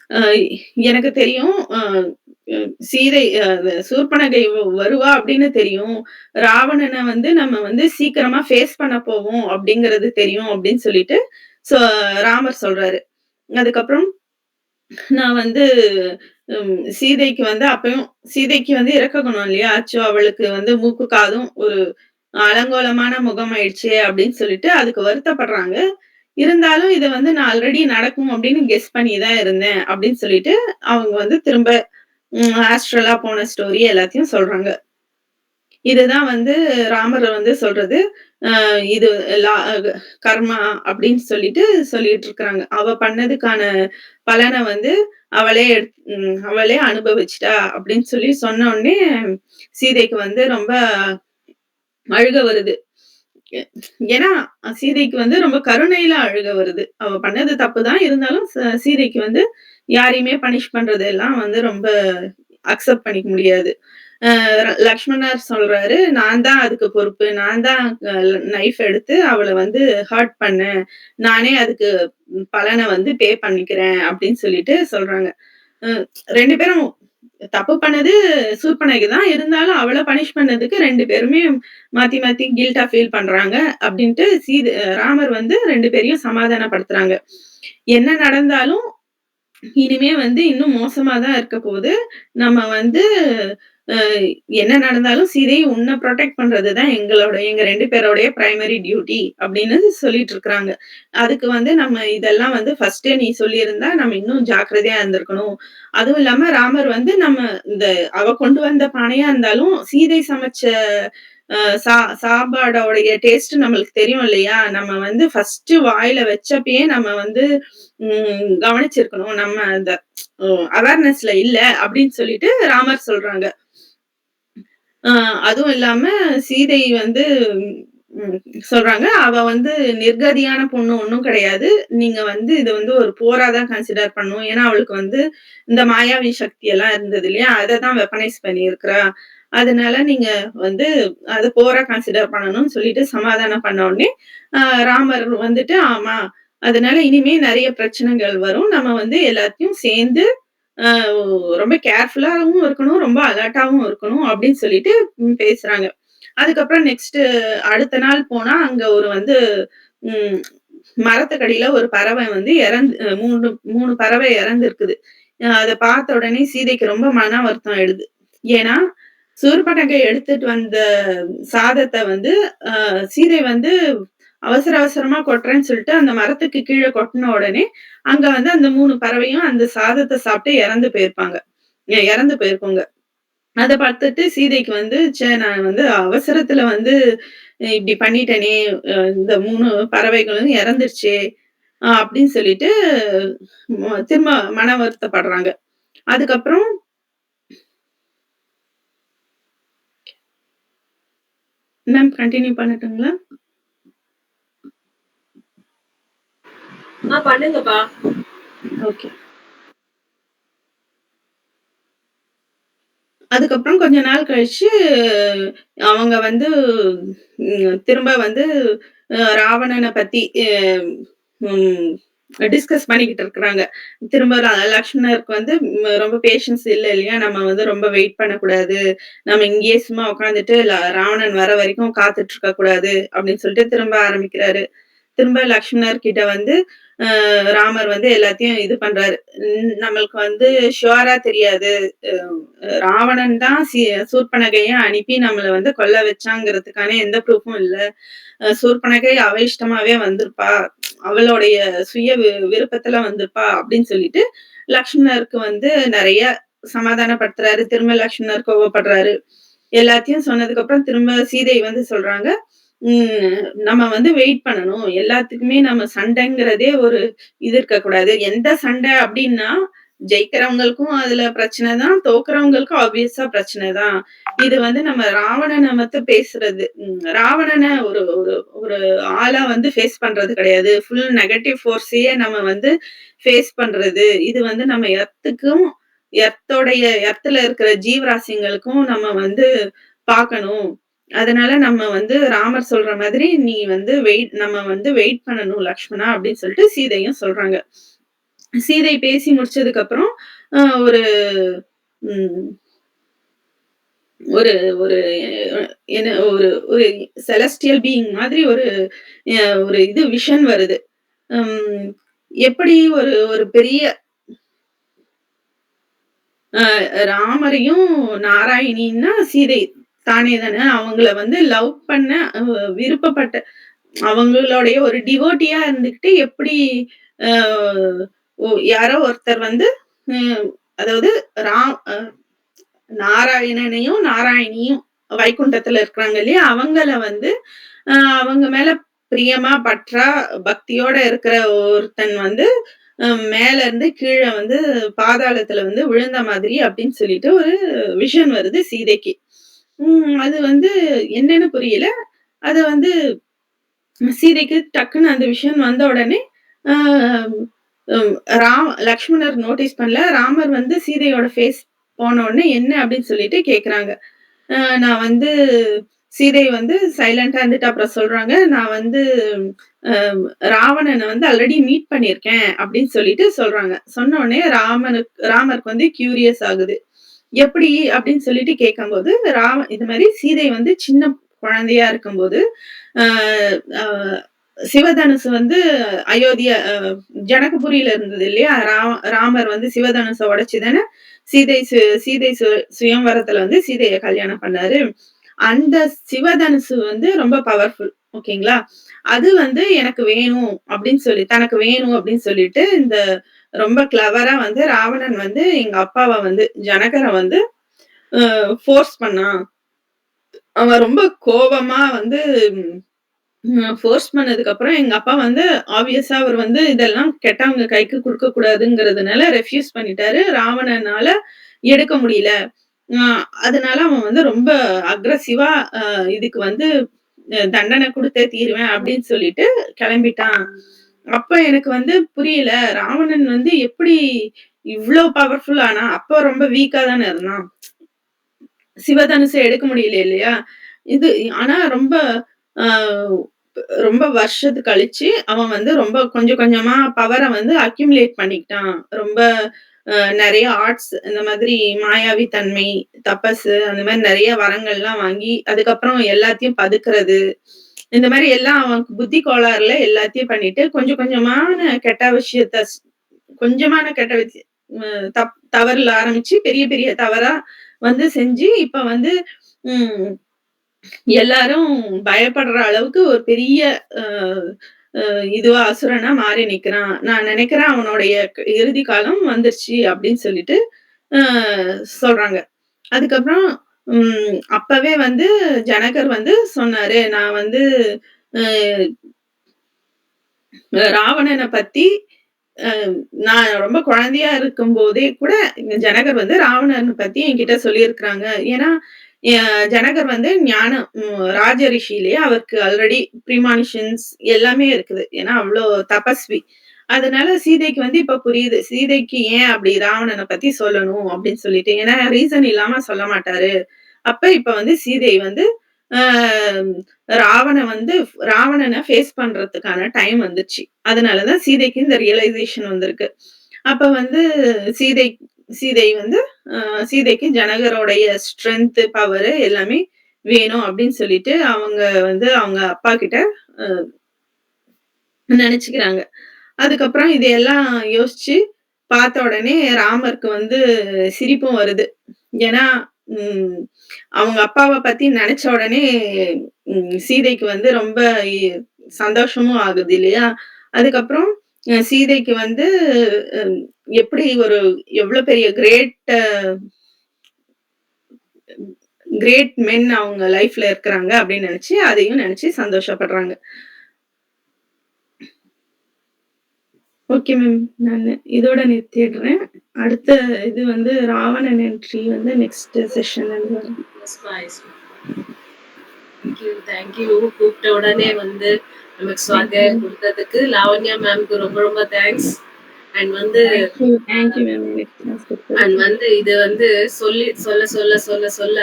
அ எனக்கு தெரியும். அ சீதை சூர்பனகை வருவா அப்படின்னு தெரியும். ராவணன வந்து நம்ம வந்து சீக்கிரமா ஃபேஸ் பண்ண போவோம் அப்படிங்கிறது தெரியும் அப்படின்னு சொல்லிட்டு, சொ ராமர் சொல்றாரு. அதுக்கப்புறம் நான் வந்து சீதைக்கு வந்து இறக்க குணம் இல்லையா? அச்சோ! அவளுக்கு வந்து மூக்கு, காதும் ஒரு அலங்கோலமான முகம் ஆயிடுச்சே அப்படின்னு சொல்லிட்டு அதுக்கு வருத்தப்படுறாங்க. இருந்தாலும் இத வந்து நான் ஆல்ரெடி நடக்கும் அப்படின்னு கெஸ் பண்ணி தான் இருந்தேன் அப்படின்னு சொல்லிட்டு, அவங்க வந்து திரும்ப ஆஸ்ட்ரலா போன ஸ்டோரி எல்லாத்தையும் சொல்றாங்க. இதுதான் வந்து ராமர் வந்து சொல்றது. இது லா அ கர்மா அப்படின்னு சொல்லிட்டு இருக்கிறாங்க. அவ பண்ணதுக்கான பலன வந்து அவளே அனுபவிச்சுட்டா அப்படின்னு சொன்ன உடனே சீதைக்கு வந்து ரொம்ப அழுகை வருது. எ ஏன்னா, சீதைக்கு வந்து ரொம்ப கருணையில அழுக வருது. அவ பண்ணது தப்பு தான். இருந்தாலும் சீதைக்கு வந்து யாரையுமே பனிஷ் பண்றதெல்லாம் வந்து ரொம்ப அக்செப்ட் பண்ணிக்க முடியாது. லக்ஷ்மணர் சொல்றாரு, "நான் தான் அதுக்கு பொறுப்பு. நான் தான் நைஃப் எடுத்து அவள வந்து ஹர்ட் பண்ணேன். நானே அதுக்கு பலன வந்து பே பண்ணிக்கிறேன்." அப்படின்னு சொல்லிட்டு சொல்றாங்க. அ 2 பேரும் தப்பு பண்ணது சூர்பனகை தான். இருந்தாலும் அவள பனிஷ் பண்ணதுக்கு 2 பேருமே மாத்தி மாத்தி கில்ட்டா ஃபீல் பண்றாங்க. அப்டின்ட்டு ராமர் வந்து 2 பேரையும் சமாதானப்படுத்துறாங்க. என்ன நடந்தாலும் இனிமே வந்து இன்னும் மோசமா தான் இருக்க போது. நம்ம வந்து அ என்ன நடந்தாலும் சீதை உன்ன புரொடெக்ட் பண்றது தான் எங்க 2 பேரோடைய பிரைமரி டியூட்டி அப்படின்னு சொல்லிட்டு இருக்கிறாங்க. அதுக்கு வந்து நம்ம இதெல்லாம் வந்து ஃபர்ஸ்ட்டே நீ சொல்லியிருந்தா நம்ம இன்னும் ஜாக்கிரதையா இருந்திருக்கணும். அதுவும் இல்லாம ராமர் வந்து இந்த அவ கொண்டு வந்த பானையா இருந்தாலும் சீதை சமைச்ச அ சா சாப்பாடோடைய டேஸ்ட் நம்மளுக்கு தெரியும் இல்லையா? நம்ம வந்து ஃபர்ஸ்ட்டு வாயில வச்சப்பயே நம்ம வந்து கவனிச்சிருக்கணும். நம்ம அந்த அவேர்னஸ்ல இல்ல அப்படின்னு சொல்லிட்டு ராமர் சொல்றாங்க. அ அதுவும் இல்லாம சீதை வந்து ம் சொல்றாங்க, "அவ வந்து நிர்கதியான பொண்ணு ஒண்ணும் கிடையாது. நீங்க வந்து இத வந்து ஒரு போரா தான் கன்சிடர் பண்ணணும். ஏன்னா, அவளுக்கு வந்து இந்த மாயாவி சக்தி எல்லாம் இருந்தது இல்லையா? அத தான் வெப்பனைஸ் பண்ணியிருக்கிறா. அதனால நீங்க வந்து அத போரா கன்சிடர் பண்ணணும்னு" சொல்லிட்டு சமாதானம் பண்ண உடனே, அ ராமர் வந்துட்டு, "ஆமா. அதனால இனிமே நெறைய பிரச்சனைகள் வரும். நம்ம வந்து எல்லாத்தையும் சேர்ந்து அ ரொம்ப கேர்ஃபுல்லாவும் இருக்கணும், ரொம்ப அலர்ட்டாவும் இருக்கணும் அப்படின்னு சொல்லிட்டு பேசுறாங்க. அதுக்கப்புறம் அடுத்த நாள் போனா, அங்க ஒரு வந்து ம் மரத்துக்கடியில ஒரு பறவை வந்து 3 பறவை இறந்திருக்குது. அத பார்த்த உடனே சீதைக்கு ரொம்ப மன வருத்தம் ஆயிடுது. ஏன்னா, சூர்பனகை எடுத்துட்டு வந்த சாதத்த வந்து சீதை வந்து அவசர அவசரமா கொட்டுறேன்னு சொல்லிட்டு அந்த மரத்துக்கு கீழ கொட்டுன உடனே, அங்க வந்து அந்த 3 பறவையும் அந்த சாதத்த சாப்பிட்டு இறந்து போயிருப்பாங்க. இறந்து போயிருக்குங்க. அத பார்த்துட்டு சீதைக்கு வந்து, ச்சே நான் வந்து அவசரத்துல வந்து இப்படி பண்ணிட்டேனே! இந்த 3 பறவைகளும் இறந்துருச்சே! அப்படின்னு சொல்லிட்டு திரும்ப மன வருத்தப்படுறாங்க. அதுக்கப்புறம் மேம் கன்டின்யூ பண்ணட்டுங்களா? பண்ணுங்கப்பா. ஓகே. அதுக்கப்புறம் கொஞ்ச நாள் கழிச்சு, அவங்க வந்து திரும்ப வந்து ராவணன பத்தி ம் டிஸ்கஸ் பண்ணிக்கிட்டு இருக்கிறாங்க. திரும்ப லக்ஷ்மணருக்கு வந்து ரொம்ப பேஷன்ஸ் இல்ல இல்லையா? நம்ம வந்து ரொம்ப வெயிட் பண்ணக்கூடாது. நம்ம இங்கேயே சும்மா உட்காந்துட்டு ராவணன் வர வரைக்கும் காத்துட்டு இருக்கக் கூடாது அப்படின்னு சொல்லிட்டு திரும்ப ஆரம்பிக்கிறாரு. திரும்ப லக்ஷ்மணர் கிட்ட வந்து ராமர் வந்து எல்லாத்தையும் இது பண்றாரு. நம்மளுக்கு வந்து ஷூரா தெரியாது. அ ராவணன் தான் சூர்ப்பனகைய அனுப்பி நம்மள வந்து கொல்ல வச்சாங்கிறதுக்கான எந்த ப்ரூஃபும் இல்ல. சூர்ப்பனகை அவ இஷ்டமாவே வந்திருப்பா. அவளுடைய சுய விருப்பத்துல வந்திருப்பா அப்படின்னு சொல்லிட்டு, லக்ஷ்மணருக்கு வந்து நெறைய சமாதானப்படுத்துறாரு. திரும்ப லக்ஷ்மணர் கோவப்படுறாரு. எல்லாத்தையும் சொன்னதுக்கு அப்புறம் திரும்ப சீதை வந்து சொல்றாங்க, நம்ம வந்து வெயிட் பண்ணணும். எல்லாத்துக்குமே நம்ம சண்டைங்கிறதே ஒரு இது இருக்கக்கூடாது. எந்த சண்டை அப்டின்னா, ஜெயிக்கிறவங்களுக்கும் அதுல பிரச்சனை தான். தோக்குறவங்களுக்கும் ஆப்வியஸா பிரச்சனை தான். இது வந்து நம்ம ராவணன மட்டும் பேசுறது. ராவணன ஒரு ஒரு ஒரு ஆளா வந்து ஃபேஸ் பண்றது கிடையாது. ஃபுல் நெகட்டிவ் ஃபோர்ஸயே நம்ம வந்து ஃபேஸ் பண்றது. இது வந்து நம்ம எர்த்துக்கும், எர்த்துல இருக்கிற ஜீவராசிங்களுக்கும் நம்ம வந்து பார்க்கணும். அதனால நம்ம வந்து ராமர் சொல்ற மாதிரி, "நீ வந்து நம்ம வந்து வெயிட் பண்ணணும் லக்ஷ்மணா" அப்படின்னு சொல்லிட்டு சீதையும் சொல்றாங்க. சீதை பேசி முடிச்சதுக்கு அப்புறம், ஒரு ம் ஒரு ஒரு என்ன ஒரு ஒரு செலஸ்டியல் பீயிங் மாதிரி ஒரு இது விஷன் வருது. ம் எப்படி ஒரு ஒரு பெரிய அ ராமரையும் நாராயணின்னா சீதை தானே தானே! அவங்கள வந்து லவ் பண்ண விருப்பப்பட்ட அவங்களுடைய ஒரு டிவோட்டியா இருந்துகிட்டு எப்படி அ யாரோ ஒருத்தர் வந்து ம் அதாவது ராம் நாராயணனையும், நாராயணியும் வைகுண்டத்துல இருக்கிறாங்க இல்லையா? அவங்கள வந்து அ அவங்க மேல பிரியமா, பற்றா, பக்தியோட இருக்கிற ஒருத்தன் வந்து மேல இருந்து கீழ வந்து பாதாளத்துல வந்து விழுந்த மாதிரி அப்படின்னு சொல்லிட்டு ஒரு விஷன் வருது சீதைக்கு. அது வந்து என்னன்னு புரியல. அது வந்து சீதைக்கு டக்குன்னு அந்த விஷயம் வந்த உடனே, அ ம் லக்ஷ்மணர் நோட்டீஸ் பண்ணல. ராமர் வந்து சீதையோட ஃபேஸ் போன உடனே என்ன அப்படின்னு சொல்லிட்டு கேட்குறாங்க. நான் வந்து சீதை வந்து சைலன்ட்டா இருந்துட்டு அப்புறம் சொல்றாங்க, "நான் வந்து அ ராவணன வந்து ஆல்ரெடி மீட் பண்ணியிருக்கேன்" அப்படின்னு சொல்லிட்டு சொல்றாங்க. சொன்ன உடனே ராமருக்கு வந்து கியூரியஸ் ஆகுது. "எப்படி?" அப்படின்னு சொல்லிட்டு கேட்கும்போது, இது மாரி சீதை வந்து சின்ன குழந்தையா இருக்கும்போது, அ அ சிவதனுசு வந்து அயோத்தியா ஜனகபுரியில இருந்தது இல்லையா? ராமர் வந்து சிவதனுச உடைச்சு தானே சீதை சுயம்வரத்துல வந்து சீதைய கல்யாணம் பண்ணாரு. அந்த சிவதனுசு வந்து ரொம்ப பவர்ஃபுல். ஓகேங்களா? அது வந்து எனக்கு வேணும் அப்படின்னு சொல்லி தனக்கு வேணும் அப்படின்னு சொல்லிட்டு, இந்த ரொம்ப கிளவரா வந்து ராவணன் வந்து எங்க அப்பாவ வந்து ஜனகர வந்து ஃபோர்ஸ் பண்ணான். அவன் ரொம்ப கோவமா வந்து ஃபோர்ஸ் பண்ணதுக்கு அப்புறம் எங்க அப்பா வந்து ஆப்வியஸா அவர் வந்து இதெல்லாம் கெட்டவங்க கைக்கு குடுக்கக் கூடாதுங்கிறதுனால ரெஃப்யூஸ் பண்ணிட்டாரு. ராவணனால எடுக்க முடியல. அ அதனால அவன் வந்து ரொம்ப அக்ரஸிவா இதுக்கு வந்து தண்டனை குடுத்தே தீருவேன் அப்படின்னு சொல்லிட்டு கெளம்பிட்டான். அப்ப எனக்கு வந்து புரியல. ராவணன் வந்து எப்படி இவ்ளோ பவர்ஃபுல் ஆனான்? அப்ப ரொம்ப வீக்கா தானே இருந்தான். சிவதனுச எடுக்க முடியல இல்லையா? இது ஆனா அ ரொம்ப வருஷத்து கழிச்சு, அவன் வந்து ரொம்ப கொஞ்சம் கொஞ்சமா பவர வந்து அக்யூமுலேட் பண்ணிக்கிட்டான். ரொம்ப நெறைய ஆர்ட்ஸ் இந்த மாதிரி மாயாவி தன்மை, தபசு அந்த மாரி நெறைய வரங்கள்லாம் வாங்கி, அதுக்கப்புறம் எல்லாத்தையும் பதுக்குறது. இந்த மாரி எல்லாம் அவனுக்கு புத்தி கோளாறுல எல்லாத்தையும் பண்ணிட்டு, கொஞ்சம் கொஞ்சமான கெட்ட விஷயத்த கொஞ்சமான கெட்ட விஷயம் தவறுல ஆரம்பிச்சு பெரிய பெரிய தவறா வந்து செஞ்சு இப்ப வந்து ம் எல்லாரும் பயப்படுற அளவுக்கு ஒரு பெரிய அ அ இதுவா அசுரனா மாறி நிக்கிறான். நான் நெனைக்கிறேன் அவனுடைய இறுதி காலம் வந்துருச்சு அப்படின்னு சொல்லிட்டு அ சொல்றாங்க. அதுக்கப்புறம் அப்பவே வந்து ஜனகர் வந்து சொன்னாரு. நான் வந்து அ ராவணன பத்தி அ நான் ரொம்ப குழந்தையா இருக்கும்போதே கூட இந்த ஜனகர் வந்து ராவணன பத்தி என்கிட்ட சொல்லியிருக்கிறாங்க. ஏன்னா, எ ஜனகர் வந்து ஞானம் ராஜ ரிஷி இல்லையா? அவருக்கு ஆல்ரெடி ப்ரீமானிஷன்ஸ் எல்லாமே இருக்குது. ஏன்னா, அவ்ளோ தபஸ்வி. அதனால சீதைக்கு வந்து இப்ப புரியுது. சீதைக்கு ஏன் அப்படி ராவணன பத்தி சொல்லணும் அப்படின்னு சொல்லிட்டு. ஏன்னா, ரீசன் இல்லாம சொல்ல மாட்டாரு. அப்ப இப்ப வந்து சீதை வந்து அ ராவணன ஃபேஸ் பண்றதுக்கான டைம் வந்துச்சு. அதனால தான் சீதைக்கு இந்த ரியலைசேஷன் வந்திருக்கு. அப்ப வந்து சீதை சீதை வந்து அ சீதைக்கு ஜனகருடைய ஸ்ட்ரென்த், பவரு எல்லாமே வேணும் அப்படின்னு சொல்லிட்டு அவங்க வந்து அவங்க அப்பா கிட்ட அ நெனச்சுக்கிறாங்க. அதுக்கப்புறம் இதையெல்லாம் யோசிச்சு பார்த்த உடனே ராமருக்கு வந்து சிரிப்பும் வருது. ஏன்னா, ம் அவங்க அப்பாவ பத்தி நெனச்ச உடனே சீதைக்கு வந்து ரொம்ப இ சந்தோஷமும் ஆகுது இல்லையா? அதுக்கப்புறம் சீதைக்கு வந்து அ எப்படி எவ்ளோ பெரிய கிரேட் மென் அவங்க லைஃப்ல இருக்கிறாங்க அப்படின்னு நெனச்சு, அதையும் நெனச்சு சந்தோஷப்படுறாங்க. Okay ma'am. நானு இதோட நிறுத்திடுறேன். அடுத்த இது வந்து ராவணன் என்ட்ரி வந்து நெக்ஸ்ட் செஷன்ல இருந்து வரும். தேங்க்யூ. கூப்பிட்ட உடனே வந்து நமக்கு ஸ்வாக கொடுத்ததுக்கு லாவண்யா மேம்க்கு ரொம்ப ரொம்ப தேங்க்ஸ். அண்ட் வந்து தேங்க்யூ மேம். எனக்கு கிளாஸ் அண்ட் கொடுத்ததுக்கு. வந்து இது வந்து சொல்ல சொல்ல சொல்ல சொல்ல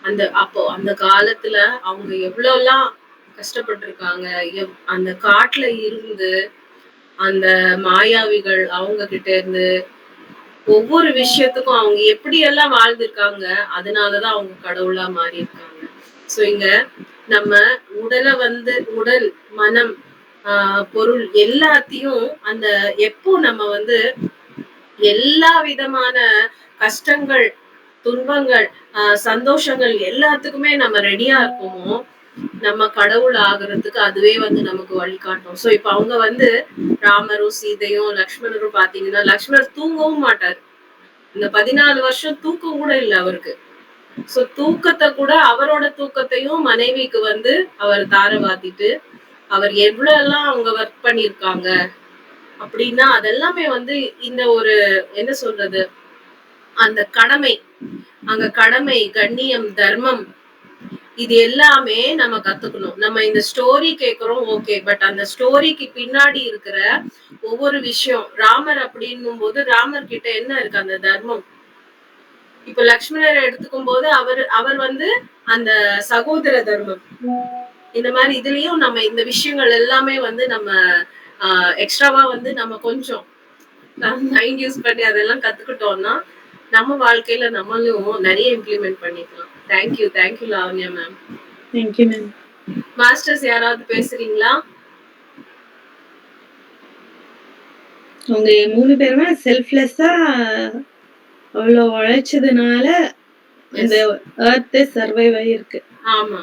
அந்த காலத்துல அவங்க எவ்வளவுலாம் கஷ்டப்பட்டிருக்காங்க. அந்த காட்டுல இருந்து அந்த மாயாவிகள் அவங்க கிட்ட இருந்து ஒவ்வொரு விஷயத்துக்கும் அவங்க எப்படி எல்லாம் வாழ்ந்திருக்காங்க. அதனாலதான் அவங்க கடவுளா மாறி இருக்காங்க. சோ இங்க நம்ம உடல், மனம், பொருள் எல்லாத்தையும் அந்த எப்போ நம்ம வந்து எல்லா விதமான கஷ்டங்கள், துன்பங்கள், சந்தோஷங்கள் எல்லாத்துக்குமே நம்ம ரெடியா இருக்கோமோ, நம்ம கடவுள் ஆகுறதுக்கு அதுவே வந்து நமக்கு வழிகாட்டும். சோ இப்ப அவங்க வந்து ராமரும் சீதையும் லக்ஷ்மணரும் பாத்தீங்கன்னா, லக்ஷ்மணர் தூங்கவும் மாட்டாரு. இந்த 14 வருஷம் தூக்கம் கூட இல்ல அவருக்கு. சோ தூக்கத்தை கூட அவரோட தூக்கத்தையும் மனைவிக்கு வந்து அவர் தாரவாத்திட்டு அவர் எவ்வளவு எல்லாம் அவங்க ஒர்க் பண்ணிருக்காங்க அப்படின்னா அதெல்லாமே வந்து இந்த ஒரு என்ன சொல்றது அந்த கடமை அங்க கடமை கண்ணியம் தர்மம் இது எல்லாமே நம்ம கத்துக்கணும். நம்ம இந்த ஸ்டோரி கேக்குறோம் ஓகே, பட் அந்த ஸ்டோரிக்கு பின்னாடி இருக்கிற ஒவ்வொரு விஷயம் ராமர் அப்படின்னும் போது ராமர் கிட்ட என்ன இருக்கு அந்த தர்மம். இப்ப லக்ஷ்மணரை எடுத்துக்கும் போது அவர் வந்து அந்த சகோதர தர்மம். இந்த மாதிரி இதுலயும் நம்ம இந்த விஷயங்கள் எல்லாமே வந்து நம்ம எக்ஸ்ட்ராவா வந்து நம்ம கொஞ்சம் மைண்ட் யூஸ் பண்ணி அதெல்லாம் கத்துக்கிட்டோம்னா நம்ம வாழ்க்கையில நம்மளும் நிறைய இம்ப்ளிமெண்ட் பண்ணிக்கலாம். Thank you Lavanya ma'am. Thank you ma'am. Masters யாராவது பேசுறீங்களா? உங்க 3 பேருமே செல்ஃப்லெஸ்ஸா அவ்வளோ உழைச்சதுனால இந்த எர்த் சர்வைவ் ஆயிருக்கு. ஆமா.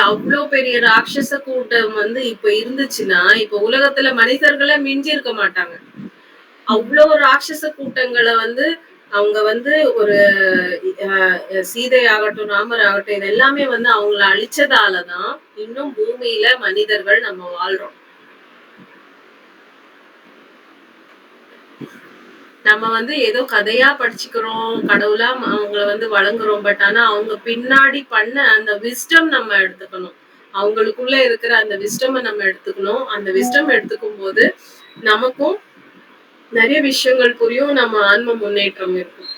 அவ்வளோ பெரிய ராட்சச கூட்டம் வந்து இப்ப இருந்துச்சுன்னா இப்ப உலகத்துல மனிதர்களை மிஞ்சி இருக்க மாட்டாங்க. அவ்வளோ ராட்சச கூட்டங்களை வந்து அவங்க வந்து ஒரு சீதை ஆகட்டும் ராமர் ஆகட்டும் இது எல்லாமே வந்து அவங்கள அழிச்சதாலதான் இன்னும் பூமியில மனிதர்கள் நம்ம வாழ்றோம். நம்ம வந்து ஏதோ கதையா படிச்சுக்கிறோம், கடவுளா அவங்கள வந்து வழங்குறோம். பட் ஆனா அவங்க பின்னாடி பண்ண அந்த விஸ்டம் நம்ம எடுத்துக்கணும். அவங்களுக்குள்ள இருக்கிற அந்த விஸ்டம் நம்ம எடுத்துக்கணும். அந்த விஸ்டம் எடுத்துக்கும் போது நமக்கும் நிறைய விஷயங்கள் புரியும். நம்ம ஆன்ம முன்னேற்றம் இருக்கும்.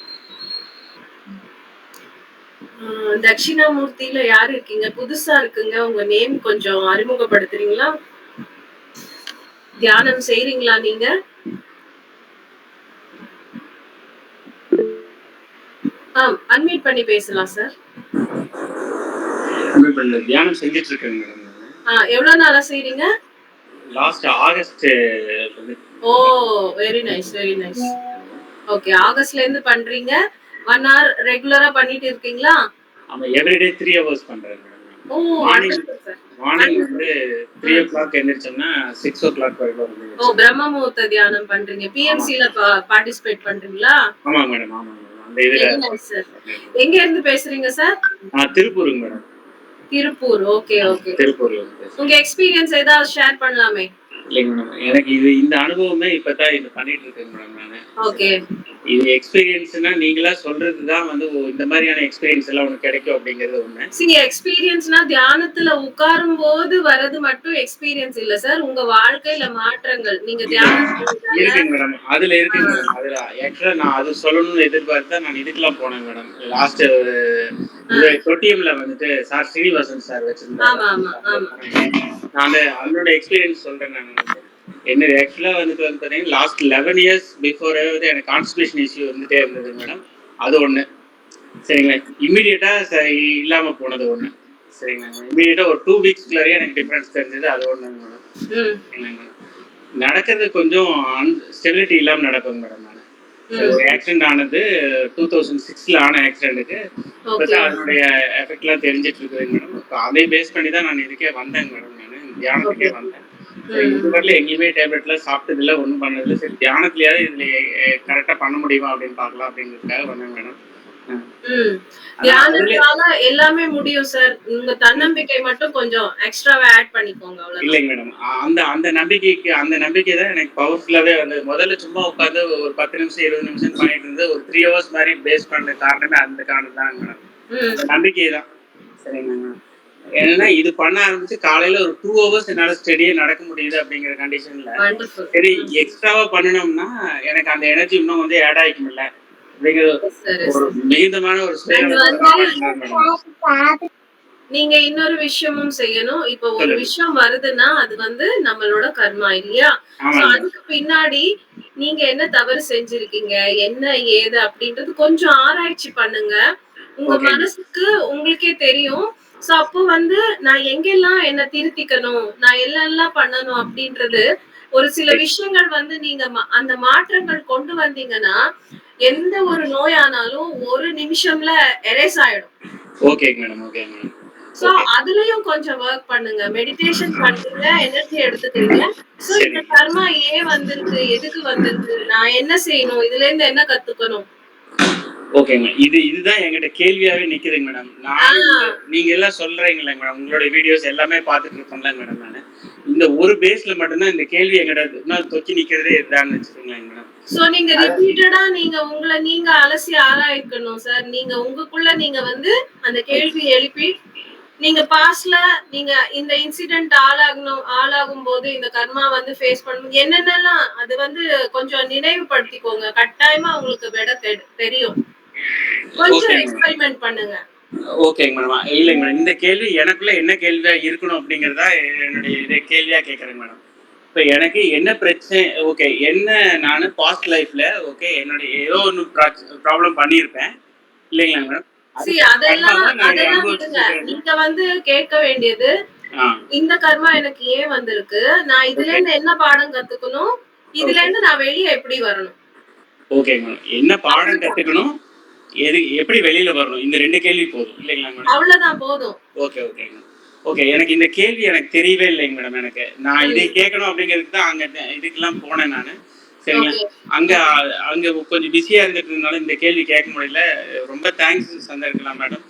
தட்சிணாமூர்த்தியில யாரு இருக்கீங்க? புதுசா இருக்குங்க. உங்க நேம் கொஞ்சம் அறிமுகப்படுத்துறீங்களா? தியானம் செய்றீங்களா நீங்க? அன்மியூட் பண்ணி பேசலாம் சார். தியானம் செஞ்சிட்டு இருக்கேன் மேடம். எவ்வளவு நாளா செய்றீங்க? Last August. Oh very nice very nice. Okay, ஆகஸ்ட்ல இருந்து பண்றீங்க. 1 hour ரெகுலரா பண்ணிட்டு இருக்கீங்களா? ஆமா, எவ்ரிடே 3 ஹவர்ஸ் பண்றேன் மேடம். ஓ! Morning wonderful sir. மார்னிங் வந்து 3 ம். o'clock எந்திரிச்சோம்னா 6 o'clock வரைக்கும் வந்து ஓ! பிரம்ம முகூர்த்த தியானம் பண்றீங்க. ஆமா. பிஎம்சில பார்ட்டிசிபேட் பண்றீங்களா? ஆமாங்க மேடம், ஆமாங்க மேடம். அந்த இதுல வெரி நைஸ் சார். எங்க இருந்து பேசுறீங்க சார்? திருப்பூருங்க மேடம். திருப்பூர். ஓகே, ஆமா, ஓகே. திருப்பூர்ல இருந்து பேசுறேன். உங்க எக்ஸ்பீரியன்ஸ் ஏதாவது ஷேர் பண்ணலாமே? இல்லைங்க மேடம். எனக்கு இந்த அனுபவமே இப்பதான் இது பண்ணிட்டு இருக்கேங்க மேடம் நானு. ஓகே. இது எக்ஸ்பீரியன்ஸ்னா நீங்களா சொல்றது தான் வந்து இந்த மாதிரியான எக்ஸ்பீரியன்ஸ் எல்லாம் உனக்கு கிடைக்கும் அப்படிங்கிறது ஒண்ணு. எக்ஸ்பீரியன்ஸ்னா தியானத்துல உட்காரும்போது வர்றது மட்டும் எக்ஸ்பீரியன்ஸ் இல்ல சார். உங்க வாழ்க்கையில மாற்றங்கள். நீங்க தியானம் இருக்குங்க மேடம். அதுல இருக்குங்க மேடம். அதுல ஆக்சுவலா நான் அது சொல்லணும்னு எதிர்பார்த்தா நான் இதுக்கெல்லாம் போனேன் மேடம். லாஸ்ட் தொட்டியம்ல வந்துட்டு சார் ஸ்ரீனிவாசன் சார் வச்சிருந்தாங்க. நான் அவங்களோட எக்ஸ்பீரியன்ஸ் சொல்றேன் நான். என்ன ஆக்சுவலா வந்துட்டு வந்து பாத்தீங்கன்னா லாஸ்ட் 11 years பிஃபோர் வந்து எனக்கு கான்ஸ்டிபேஷன் இஷ்யூ வந்துட்டே இருந்தது மேடம். அது ஒண்ணு. சரிங்களா, இம்மிடியட்டா இல்லாம போனது ஒண்ணு. சரிங்களா, இம்மிடியட்டா ஒரு 2 weeksக்குள்ளே எனக்கு டிஃபரன்ஸ் தெரிஞ்சது. அது ஒண்ணுங்க மேடம். நடக்கிறது கொஞ்சம் ஸ்டெபிலிட்டி இல்லாம நடக்குங்க மேடம். நான் ஒரு ஆக்சிடென்ட் ஆனது 2006ல ஆன ஆக்சிடென்ட்டுக்கு இப்பதான் அதனுடைய எஃபெக்ட்லாம் தெரிஞ்சிட்டு இருக்குதுங்க மேடம். அதை பேஸ் பண்ணி தான் நான் இதுக்கே வந்தேங்க மேடம். நான் தியானத்துக்கே வந்தேன். இது வரல எங்கேயுமே டேப்லெட்லாம் சாப்பிட்டதில்ல, ஒன்றும் பண்ணதில்லை. சரி தியானத்துலயாவது இதுல கரெக்டா பண்ண முடியுமா அப்படின்னு பார்க்கலாம் அப்படிங்கிறதுக்காக வந்தேங்க மேடம். தியானத்தால எல்லாமே முடியும் சார். உங்க தன்னம்பிக்கை மட்டும் கொஞ்சம் எக்ஸ்ட்ராவா ஆட் பண்ணிக்கோங்க. அவ்வளவுதான். இல்லைங்க மேடம். அந்த நம்பிக்கை தான் எனக்கு பவர்ஃபுல்லாவே வந்து முதல்ல சும்மா உட்காந்து ஒரு 10 நிமிஷம் 20 நிமிஷம் பண்ணிட்டு இருந்து ஒரு 3 hours மாதிரி பேஸ் பண்ண காரணமே அந்த காரணம் தான் மேடம். அந்த நம்பிக்கை தான். சரிங்க மேடம். ஏன்னா இது பண்ண ஆரம்பிச்சு காலையில ஒரு 2 hours என்னால ஸ்டெடியா நடக்க முடியுது அப்படிங்கிற கண்டிஷன்ல சரி எக்ஸ்ட்ராவா பண்ணணும்னா எனக்கு அந்த எனர்ஜி இன்னும் வந்து ஆட் ஆகிக்கும்ல அப்படிங்கிற ஒரு மிகுந்தமான ஒரு நீங்க இன்னொரு விஷயமும் செய்யணும். இப்ப ஒரு விஷயம் வருதுன்னா அது வந்து நம்மளோட கர்மா இல்லையா? அதுக்கு பின்னாடி நீங்க என்ன தவறு செஞ்சிருக்கீங்க, என்ன ஏது அப்படின்றது கொஞ்சம் ஆராய்ச்சி பண்ணுங்க. உங்க மனசுக்கு உங்களுக்கே தெரியும். சோ அப்போ வந்து நான் எங்கெல்லாம் என்ன திருத்திக்கணும், நான் எல்லாம் பண்ணணும் அப்படின்றது ஒரு சில விஷயங்கள் வந்து நீங்க அந்த மாற்றங்கள் கொண்டு வந்தீங்கன்னா எந்த ஒரு நோயானாலும் ஒரு நிமிஷம்ல எரேஸ் ஆயிடும். Okay madam, okay madam. So அதுலயும் கொஞ்சம் வொர்க் பண்ணுங்க. மெடிடேஷன் பண்றீங்க, எனர்ஜி எடுத்துக்கிறீங்க. சோ இந்த கர்மா ஏன் வந்திருக்கு, எதுக்கு வந்திருக்கு, நான் என்ன செய்யணும், இதுல இருந்து என்ன கத்துக்கணும். ஓகேங்க. இதுதான் என்கிட்ட கேள்வியாவே நிக்குதுங்க மேடம். நீங்க எல்லாம் சொல்றீங்களா மேடம், உங்களோட வீடியோஸ் எல்லாமே பார்த்துட்டு இருக்கோம்ல மேடம். நானு இந்த ஒரு பேஸ்ல மட்டும்தான் இந்த கேள்வி என்கிட்ட தொக்கி நிக்கிறதே இதுதான் வச்சுக்கோங்களேன் மேடம். சோ நீங்க ரிப்பீட்டடா நீங்க உங்களை நீங்க அலசி ஆராய்க்கணும் சார். நீங்க உங்களுக்குள்ள நீங்க வந்து அந்த கேள்வி எழுப்பி நீங்க பாஸ்ட்ல நீங்க இந்த இன்சிடென்ட் ஆளாகும் போது இந்த கர்மா வந்து ஃபேஸ் பண்ணும் என்னென்னலாம் அது வந்து கொஞ்சம் நினைவுபடுத்திக்கோங்க. கட்டாயமா உங்களுக்கு விட தெரியும். கொஞ்சம் எக்ஸ்பெரிமெண்ட் பண்ணுங்க. ஓகேங்க மேடம். இல்லைங்க மேடம், இந்த கேள்வி எனக்குள்ள என்ன கேள்வியா இருக்கணும் அப்படிங்கறதா என்னுடைய கேள்வியா கேட்கறேங்க மேடம். இப்ப எனக்கு என்ன பிரச்சனை, ஓகே என்ன நானு பாஸ்ட் லைஃப்ல ஓகே என்னுடைய ஏதோ ஒன்று ப்ராப்ளம் பண்ணியிருப்பேன் இல்லைங்களா மேடம். அதெல்லாம் விடுங்க. நீங்க வந்து கேட்க வேண்டியது இந்த கர்மா எனக்கு ஏன் வந்திருக்கு, நான் இதுல இருந்து என்ன பாடம் கத்துக்கணும், இதுல இருந்து நான் வெளியே எப்படி வரணும். ஓகே மேடம், என்ன பாடம் கத்துக்கணும், எப்படி வெளியில வரணும், இந்த 2 கேள்வி போதும் இல்லைங்களா மேடம். அவ்வளவுதான் போதும். Okay okay okay. எனக்கு இந்த கேள்வி எனக்கு தெரியவே இல்லைங்க மேடம். எனக்கு நான் இதை கேட்கணும் அப்படிங்கிறதுக்கு தான் அங்க இதுக்கெல்லாம் போனேன் நானு. சரிங்களா, அங்க கொஞ்சம் பிஸியா இருந்துட்டு இருந்தாலும் இந்த கேள்வி கேட்க முடியல. ரொம்ப தேங்க்ஸ் சந்திருக்கலாம் மேடம்.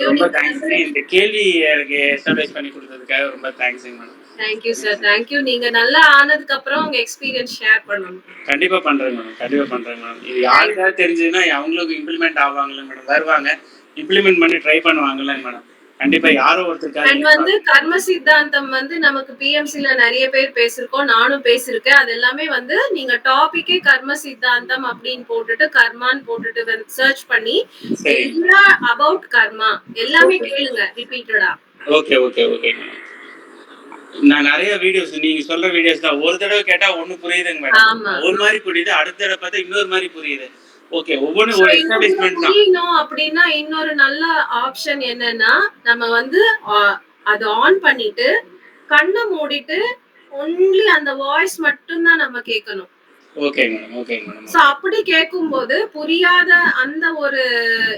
ரொம்ப தேங்க்ஸ். இந்த கேள்வி எனக்கு எஸ்டாப்ளிஷ் பண்ணி கொடுத்ததுக்காக ரொம்ப தேங்க்ஸ்ங்க மேடம். Thank you sir, thank you. நீங்க நல்லா ஆனதுக்கு அப்புறம் உங்க எக்ஸ்பீரியன்ஸ் ஷேர் பண்ணணும். கண்டிப்பா பண்றேன் மேடம், கண்டிப்பா பண்றேன் மேடம். இது யாருக்காவது தெரிஞ்சதுன்னா அவங்களுக்கு இம்ப்ளிமெண்ட் ஆவாங்கல்ல மேடம், வருவாங்க இம்ப்ளிமெண்ட் பண்ணி ட்ரை பண்ணுவாங்கல்ல மேடம். கண்டிப்பா யாரோ ஒருத்தர் வந்து கர்ம சித்தாந்தம் வந்து நமக்கு பிஎம்சில நிறைய பேர் பேசிருக்கோம், நானும் பேசிருக்கேன். அது எல்லாமே வந்து நீங்க டாபிக்கே கர்ம சித்தாந்தம் அப்படின்னு போட்டுட்டு கர்மான்னு போட்டுட்டு சர்ச் பண்ணி எல்லா அபவுட் கர்மா எல்லாமே கேளுங்க ரிப்பீட்டடா. Okay okay okay madam. நான் நிறைய வீடியோஸ் நீங்க சொல்ற வீடியோஸ் தான் ஒரு தடவை கேட்டா ஒண்ணு புரியுதுங்க மேடம், ஒரு மாதிரி புரியுது, அடுத்த தடவை பார்த்தா இன்னொரு மாதிரி புரியுது. ஓகே, ஒவ்வொன்றும் ஒரு எஸ்டாப்ளிஷ்மென்ட் தான். புரியணும் அப்படின்னா இன்னொரு நல்ல ஆப்ஷன் என்னன்னா நம்ம வந்து அது ஆன் பண்ணிட்டு கண்ணை மூடிட்டு ஒன்லி அந்த வாய்ஸ் மட்டும் தான் நம்ம கேட்கணும். ஓகேங்க மேடம், ஓகேங்க மேடம். சோ அப்படி கேட்கும்போது புரியாத அந்த ஒரு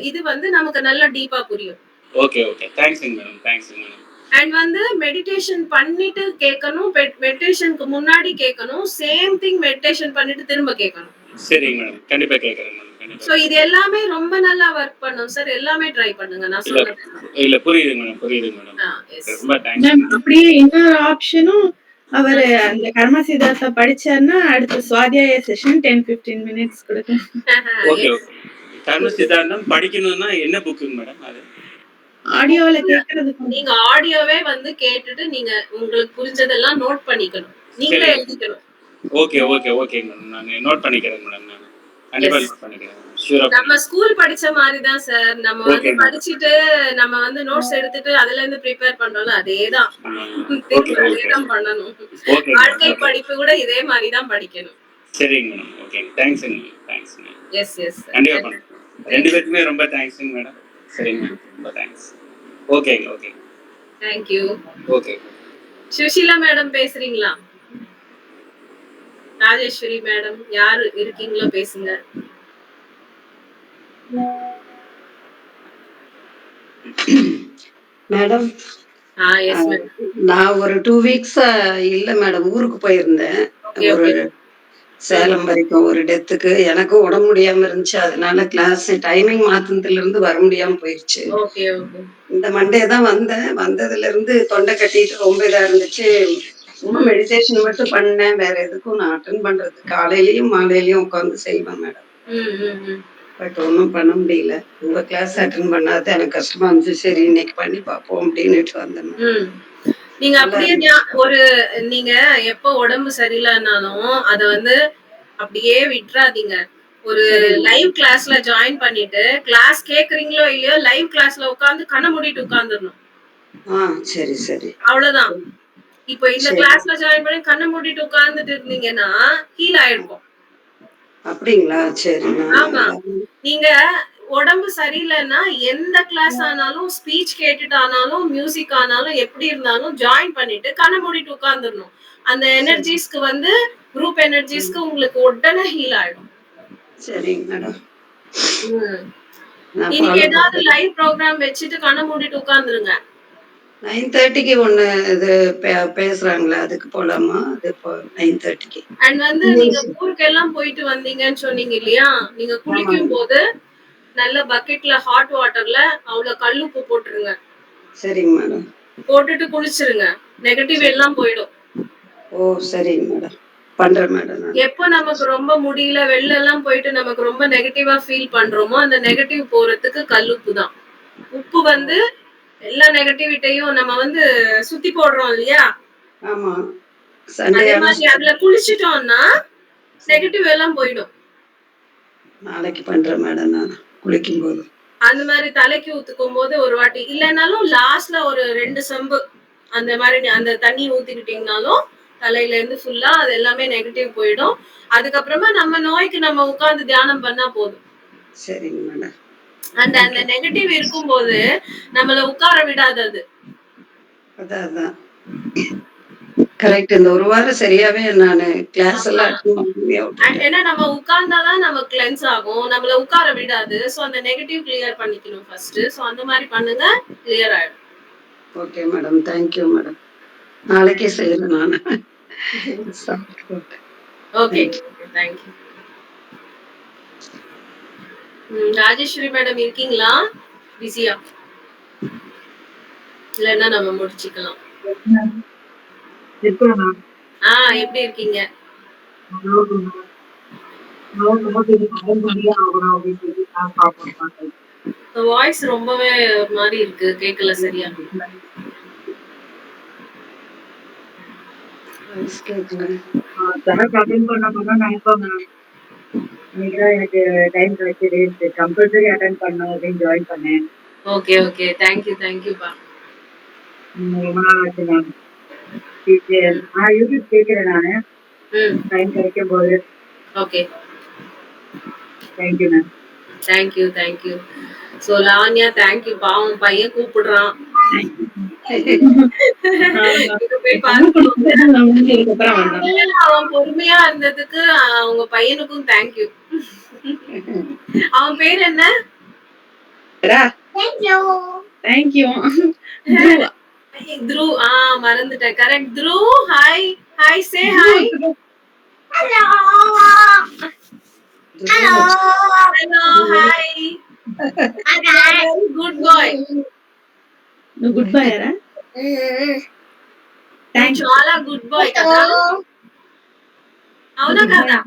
இது வந்து நமக்கு நல்லா டீப்பா புரியும். Okay, okay. தேங்க்ஸ்ங்க மேடம், தேங்க்ஸ்ங்க மேடம். அண்ட் வந்து மெடிடேஷன் பண்ணிட்டு கேட்கணும், மெடிடேஷனுக்கு முன்னாடி கேட்கணும், சேம் திங் மெடிடேஷன் பண்ணிட்டு திரும்ப கேட்கணும். சரிங்க மேடம், கண்டிப்பா கேட்கறேன் மேடம், கண்டிப்பா. சோ இது எல்லாமே ரொம்ப நல்லா ஒர்க் பண்ணும் சார். எல்லாமே ட்ரை பண்ணுங்க நான் சொல்றது. இல்ல புரியுதுங்க மேடம், புரியுதுங்க மேடம். எஸ். ரொம்ப தேங்க்ஸ். அப்படியே இன்னொரு ஆப்ஷனும் அவரு அந்த கர்ம சித்தார்த்தா படிச்சாருன்னா அடுத்த சுவாத்தியாய செஷன் 10-15 மினிட்ஸ் கொடுக்கலாம். Okay, okay. கர்ம சித்தாந்தம் படிக்கணும்னா என்ன புக்குங்க மேடம் அது? ஆடியோல கேக்குறதுக்கு நீங்க ஆடியோவே வந்து கேட்டுட்டு நீங்க உங்களுக்கு புரிஞ்சதெல்லாம் நோட் பண்ணிக்கணும். நீங்களே எழுதிக்கணும். ஓகே, ஓகே, ஓகேங்க மேடம். நான் நோட் பண்ணிக்கிறேன் மேடம். நான் கண்டிப்பா நோட் பண்ணிக்கிறேன். ஷூரா. நம்ம ஸ்கூல் படிச்ச மாதிரி தான் சார். நம்ம வந்து படிச்சிட்டு நம்ம வந்து நோட்ஸ் எடுத்துட்டு அதுல இருந்து ப்ரிப்பேர் பண்றோம்ல அதேதான். அதேதான் பண்ணணும். வாழ்க்கை படிப்பு கூட இதே மாதிரி தான் படிக்கணும். சரிங்க மேடம். ஓகே. தேங்க்ஸ்ங்க. தேங்க்ஸ்ங்க. Yes yes. கண்டிப்பா பண்ணுங்க. ரெண்டு பேருக்குமே ரொம்ப தேங்க்ஸ்ங்க மேடம். சரிங்க மேடம். ரொம்ப தேங்க்ஸ். ஓகேங்க, okay. Thank you. Okay. Sushila madam பேசுறீங்களா? ராஜேஸ்வரி மேடம் யாரு இருக்கீங்களோ பேசுங்க. மேடம் நான் ஒரு 2 வீக்ஸ் இல்ல மேடம், ஊருக்கு போயிருந்தேன். ஒரு சேலம் வரைக்கும் ஒரு டெத்துக்கு. எனக்கு உடம்பு முடியாம இருந்துச்சு. அதனால கிளாஸ் டைமிங் மாத்தினதுல இருந்து வர முடியாம போயிருச்சு. இந்த மண்டே தான் வந்தேன். வந்ததுல இருந்து தொண்டை கட்டிட்டு ரொம்ப இதா இருந்துச்சு. சும்மா மெடிடேஷன் மட்டும் பண்ணேன். வேற எதுக்கும் நான் அட்டன் பண்றது காலையிலயும் மாலையிலயும் உட்காந்து செய்வேன் மேடம். பட் ஒன்றும் பண்ண முடியல. உங்க கிளாஸ் அட்டன் பண்ணாத எனக்கு கஷ்டமா இருந்துச்சு. சரி இன்னைக்கு பண்ணி பார்ப்போம் அப்படின்னுட்டு வந்தேன். நீங்க அப்படியே ஒரு நீங்க எப்ப உடம்பு சரியில்லைனாலும் அத வந்து அப்படியே விட்டுறாதீங்க. ஒரு லைவ் கிளாஸ்ல ஜாயின் பண்ணிட்டு கிளாஸ் கேக்குறீங்களோ இல்லையோ லைவ் கிளாஸ்ல உட்கார்ந்து கண்ணை மூடிட்டு உட்கார்ந்துடணும். சரி சரி. அவ்வளவுதான். இப்போ இந்த கிளாஸ்ல ஜாயின் பண்ணி கண்ணை மூடிட்டு உட்கார்ந்துட்டு இருந்தீங்கன்னா ஹீல் ஆயிருக்கும். அப்படிங்களா? சரி. ஆமா. நீங்க உடம்பு சரியில்லைன்னா எந்த கிளாஸ் ஆனாலும் ஸ்பீச் கேட்டுட்டு ஆனாலும் மியூசிக் ஆனாலும் எப்படி இருந்தாலும் ஜாயின் பண்ணிட்டு கண்ணை மூடிட்டு உட்கார்ந்துடணும். அந்த எனர்ஜிஸ்க்கு வந்து குரூப் எனர்ஜிஸ்க்கு உங்களுக்கு உடனே ஹீல் ஆயிடும். சரிங்க மேடம். இன்னைக்கு ஏதாவது லைவ் ப்ரோக்ராம் வச்சுட்டு கண்ணை மூடிட்டு உட்கார்ந்துருங்க. 9:30க்கு ஒண்ணு இது பேசுறாங்களா, அதுக்கு போலாமா? அது 9:30க்கு. அண்ட் வந்து நீங்க ஊருக்கு எல்லாம் போயிட்டு வந்தீங்கன்னு சொன்னீங்க இல்லையா? நீங்க குளிக்கும் போது நல்ல பக்கெட்ல ஹாட் வாட்டர்ல அவ்வளவு கல்லுப்பு போட்டுருங்க. சரிங்க மேடம். போட்டுட்டு குளிச்சிருங்க. நெகட்டிவ் எல்லாம் போயிடும். ஓ சரிங்க மேடம். பண்றேன் மேடம். எப்போ நமக்கு ரொம்ப முடியல வெளில எல்லாம் போயிட்டு நமக்கு ரொம்ப நெகட்டிவா ஃபீல் பண்றோமோ அந்த நெகட்டிவ் போறதுக்கு கல்லுப்பு தான். உப்பு வந்து எல்லா நெகட்டிவிட்டியும் நம்ம வந்து சுத்தி போடுறோம் இல்லையா? ஆமா. அதே மாதிரி அதுல குளிச்சிட்டோம்னா நெகட்டிவ் எல்லாம் போயிடும். நாளைக்கு பண்றேன் மேடம் நான் குளிக்கும் போது. அந்த மாதிரி தலைக்கு ஊத்துக்கும் போது ஒரு வாட்டி இல்லைனாலும் லாஸ்ட்ல ஒரு 2 செம்பு அந்த மாதிரி அந்த தண்ணி ஊத்திக்கிட்டீங்கனாலும் தலையில இருந்து ஃபுல்லா அது எல்லாமே நெகட்டிவ் போயிடும். அதுக்கப்புறமா நம்ம நோய்க்கு நம்ம உட்கார்ந்து தியானம் பண்ணா போதும். சரிங்க மேடம். அந்த நெகட்டிவ் இருக்கும்போது நம்மள உட்கார விடாது அது. அதான் கரெக்ட். இந்த ஒரு வாரம் சரியாவே நானு கிளாஸ் எல்லாம் ஏன்னா நம்ம உட்கார்ந்தாதான் நம்ம கிளென்ஸ் ஆகும். நம்மள உட்கார விடாது. சோ அந்த நெகட்டிவ் கிளியர் பண்ணிக்கணும் ஃபர்ஸ்ட். சோ அந்த மாதிரி பண்ணுங்க, கிளியர் ஆயிடும். Okay madam. Thank you madam. நாளைக்கே செய்யறேன் நானு. Okay thank you. ராஜேஸ்வரி மேடம் இருக்கீங்களா? பிஸியா? இல்லன்னா நம்ம முடிச்சுக்கலாம். எப்படி இருக்கீங்க? வாய்ஸ் ரொம்பவே ஒரு மாதிரி இருக்கு, கேட்கல சரியா. எனக்கு டைம் கிடைச்சது, கம்பல்சரி அட்டெண்ட் பண்ணணும் அப்படின்னு ஜாயின் பண்ணேன். ஓகே ஓகே தேங்க்யூ தேங்க்யூப்பா. ரொம்ப நாள் ஆச்சு மேம். யூடியூப் கேட்கிறேன் நானு டைம் கிடைக்கும் போது. Okay thank you ma'am. Thank you thank you. So Lavanya thank you. பாவம் பையன் கூப்பிடுறான். இங்க போய் நம்ம பார்த்துக்கோங்க. குடும்பத்துல நம்ம வந்து இதுக்கப்புறம் வந்தோம். இல்ல, அவன் பொறுமையா இருந்ததுக்கு அவங்க பையனுக்கும் தேங்க்யூ. அவன் பேர் என்ன? தேங்க்யூ. த்ரூ. மறந்துட்டேன். கரெக்ட். த்ரூ, hi. Hi, say hi. Hello, hi. Good boy. నువ్వు గుడ్ బాయ్ రా. చాలా గుడ్ బాయ్ కదా. అవునా కదా?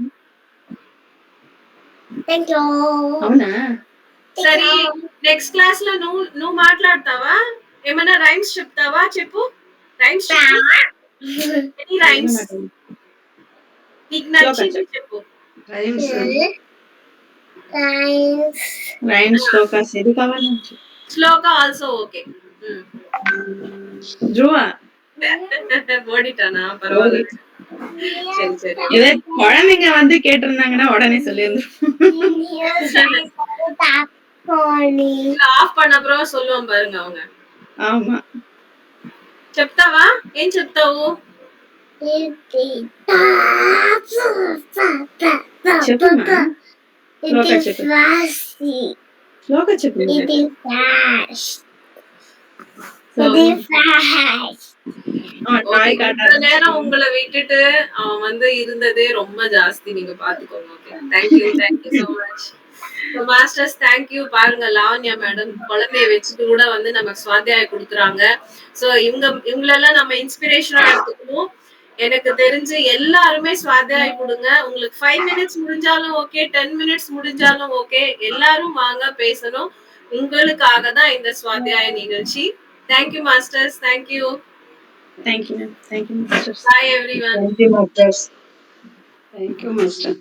అవునా? సరే, నెక్స్ట్ క్లాస్ లో నువ్వు మాట్లాడతావా? ఏమైనా రైమ్స్ చెప్తావా? చెప్పు. రైమ్స్ ఎనీ రైమ్స్ నీకు నచ్చింది చెప్పు. రైమ్స్ శ్లోకాస్ ఏది కావాలి? శ్లోక ఆల్సో ఓకే. ಧ್ರುವ ஓடிட்டானா? பரவாயில்ல. சரி சரி. இதே குழந்தைங்க வந்து கேட்டிருந்தாங்கன்னா உடனே சொல்லியிருந்தோம். ఆఫ్ பண்ண அப்புறம் சொல்லுவான் பாருங்க அவங்க. ஆமா. చెప్తావా? ఏం చెప్తావు? చెప్పమ్మా. శ్లోక చెప్పు. శ్లోక చెప్పు. டாய் காட்டா. இவ்வளவு நேரம் உங்களை விட்டுட்டு அவன் வந்து இருந்ததே ரொம்ப ஜாஸ்தி. நீங்க பாத்துக்கோங்க. Okay, thank you so much. Masters thank you. பாருங்க, லாவண்யா மேடம் குழந்தைய வச்சுட்டு கூட வந்து நமக்கு சுவாத்தியாயம் கொடுக்குறாங்க. சோ இவங்களெல்லாம் நம்ம இன்ஸ்பிரேஷனா எடுத்துக்கணும். எனக்கு தெரிஞ்சு எல்லாருமே சுவாத்தியாயம் கொடுங்க. உங்களுக்கு 5 மினிட்ஸ் முடிஞ்சாலும் ஓகே, 10 மினிட்ஸ் முடிஞ்சாலும் ஓகே. எல்லாரும் வாங்க, பேசணும். உங்களுக்காக தான் இந்த சுவாத்தியாய நிகழ்ச்சி. Thank you masters. Thank you. Thank you, ma'am. Thank you, masters. Bye everyone. Thank you, Masters. Thank you, Master.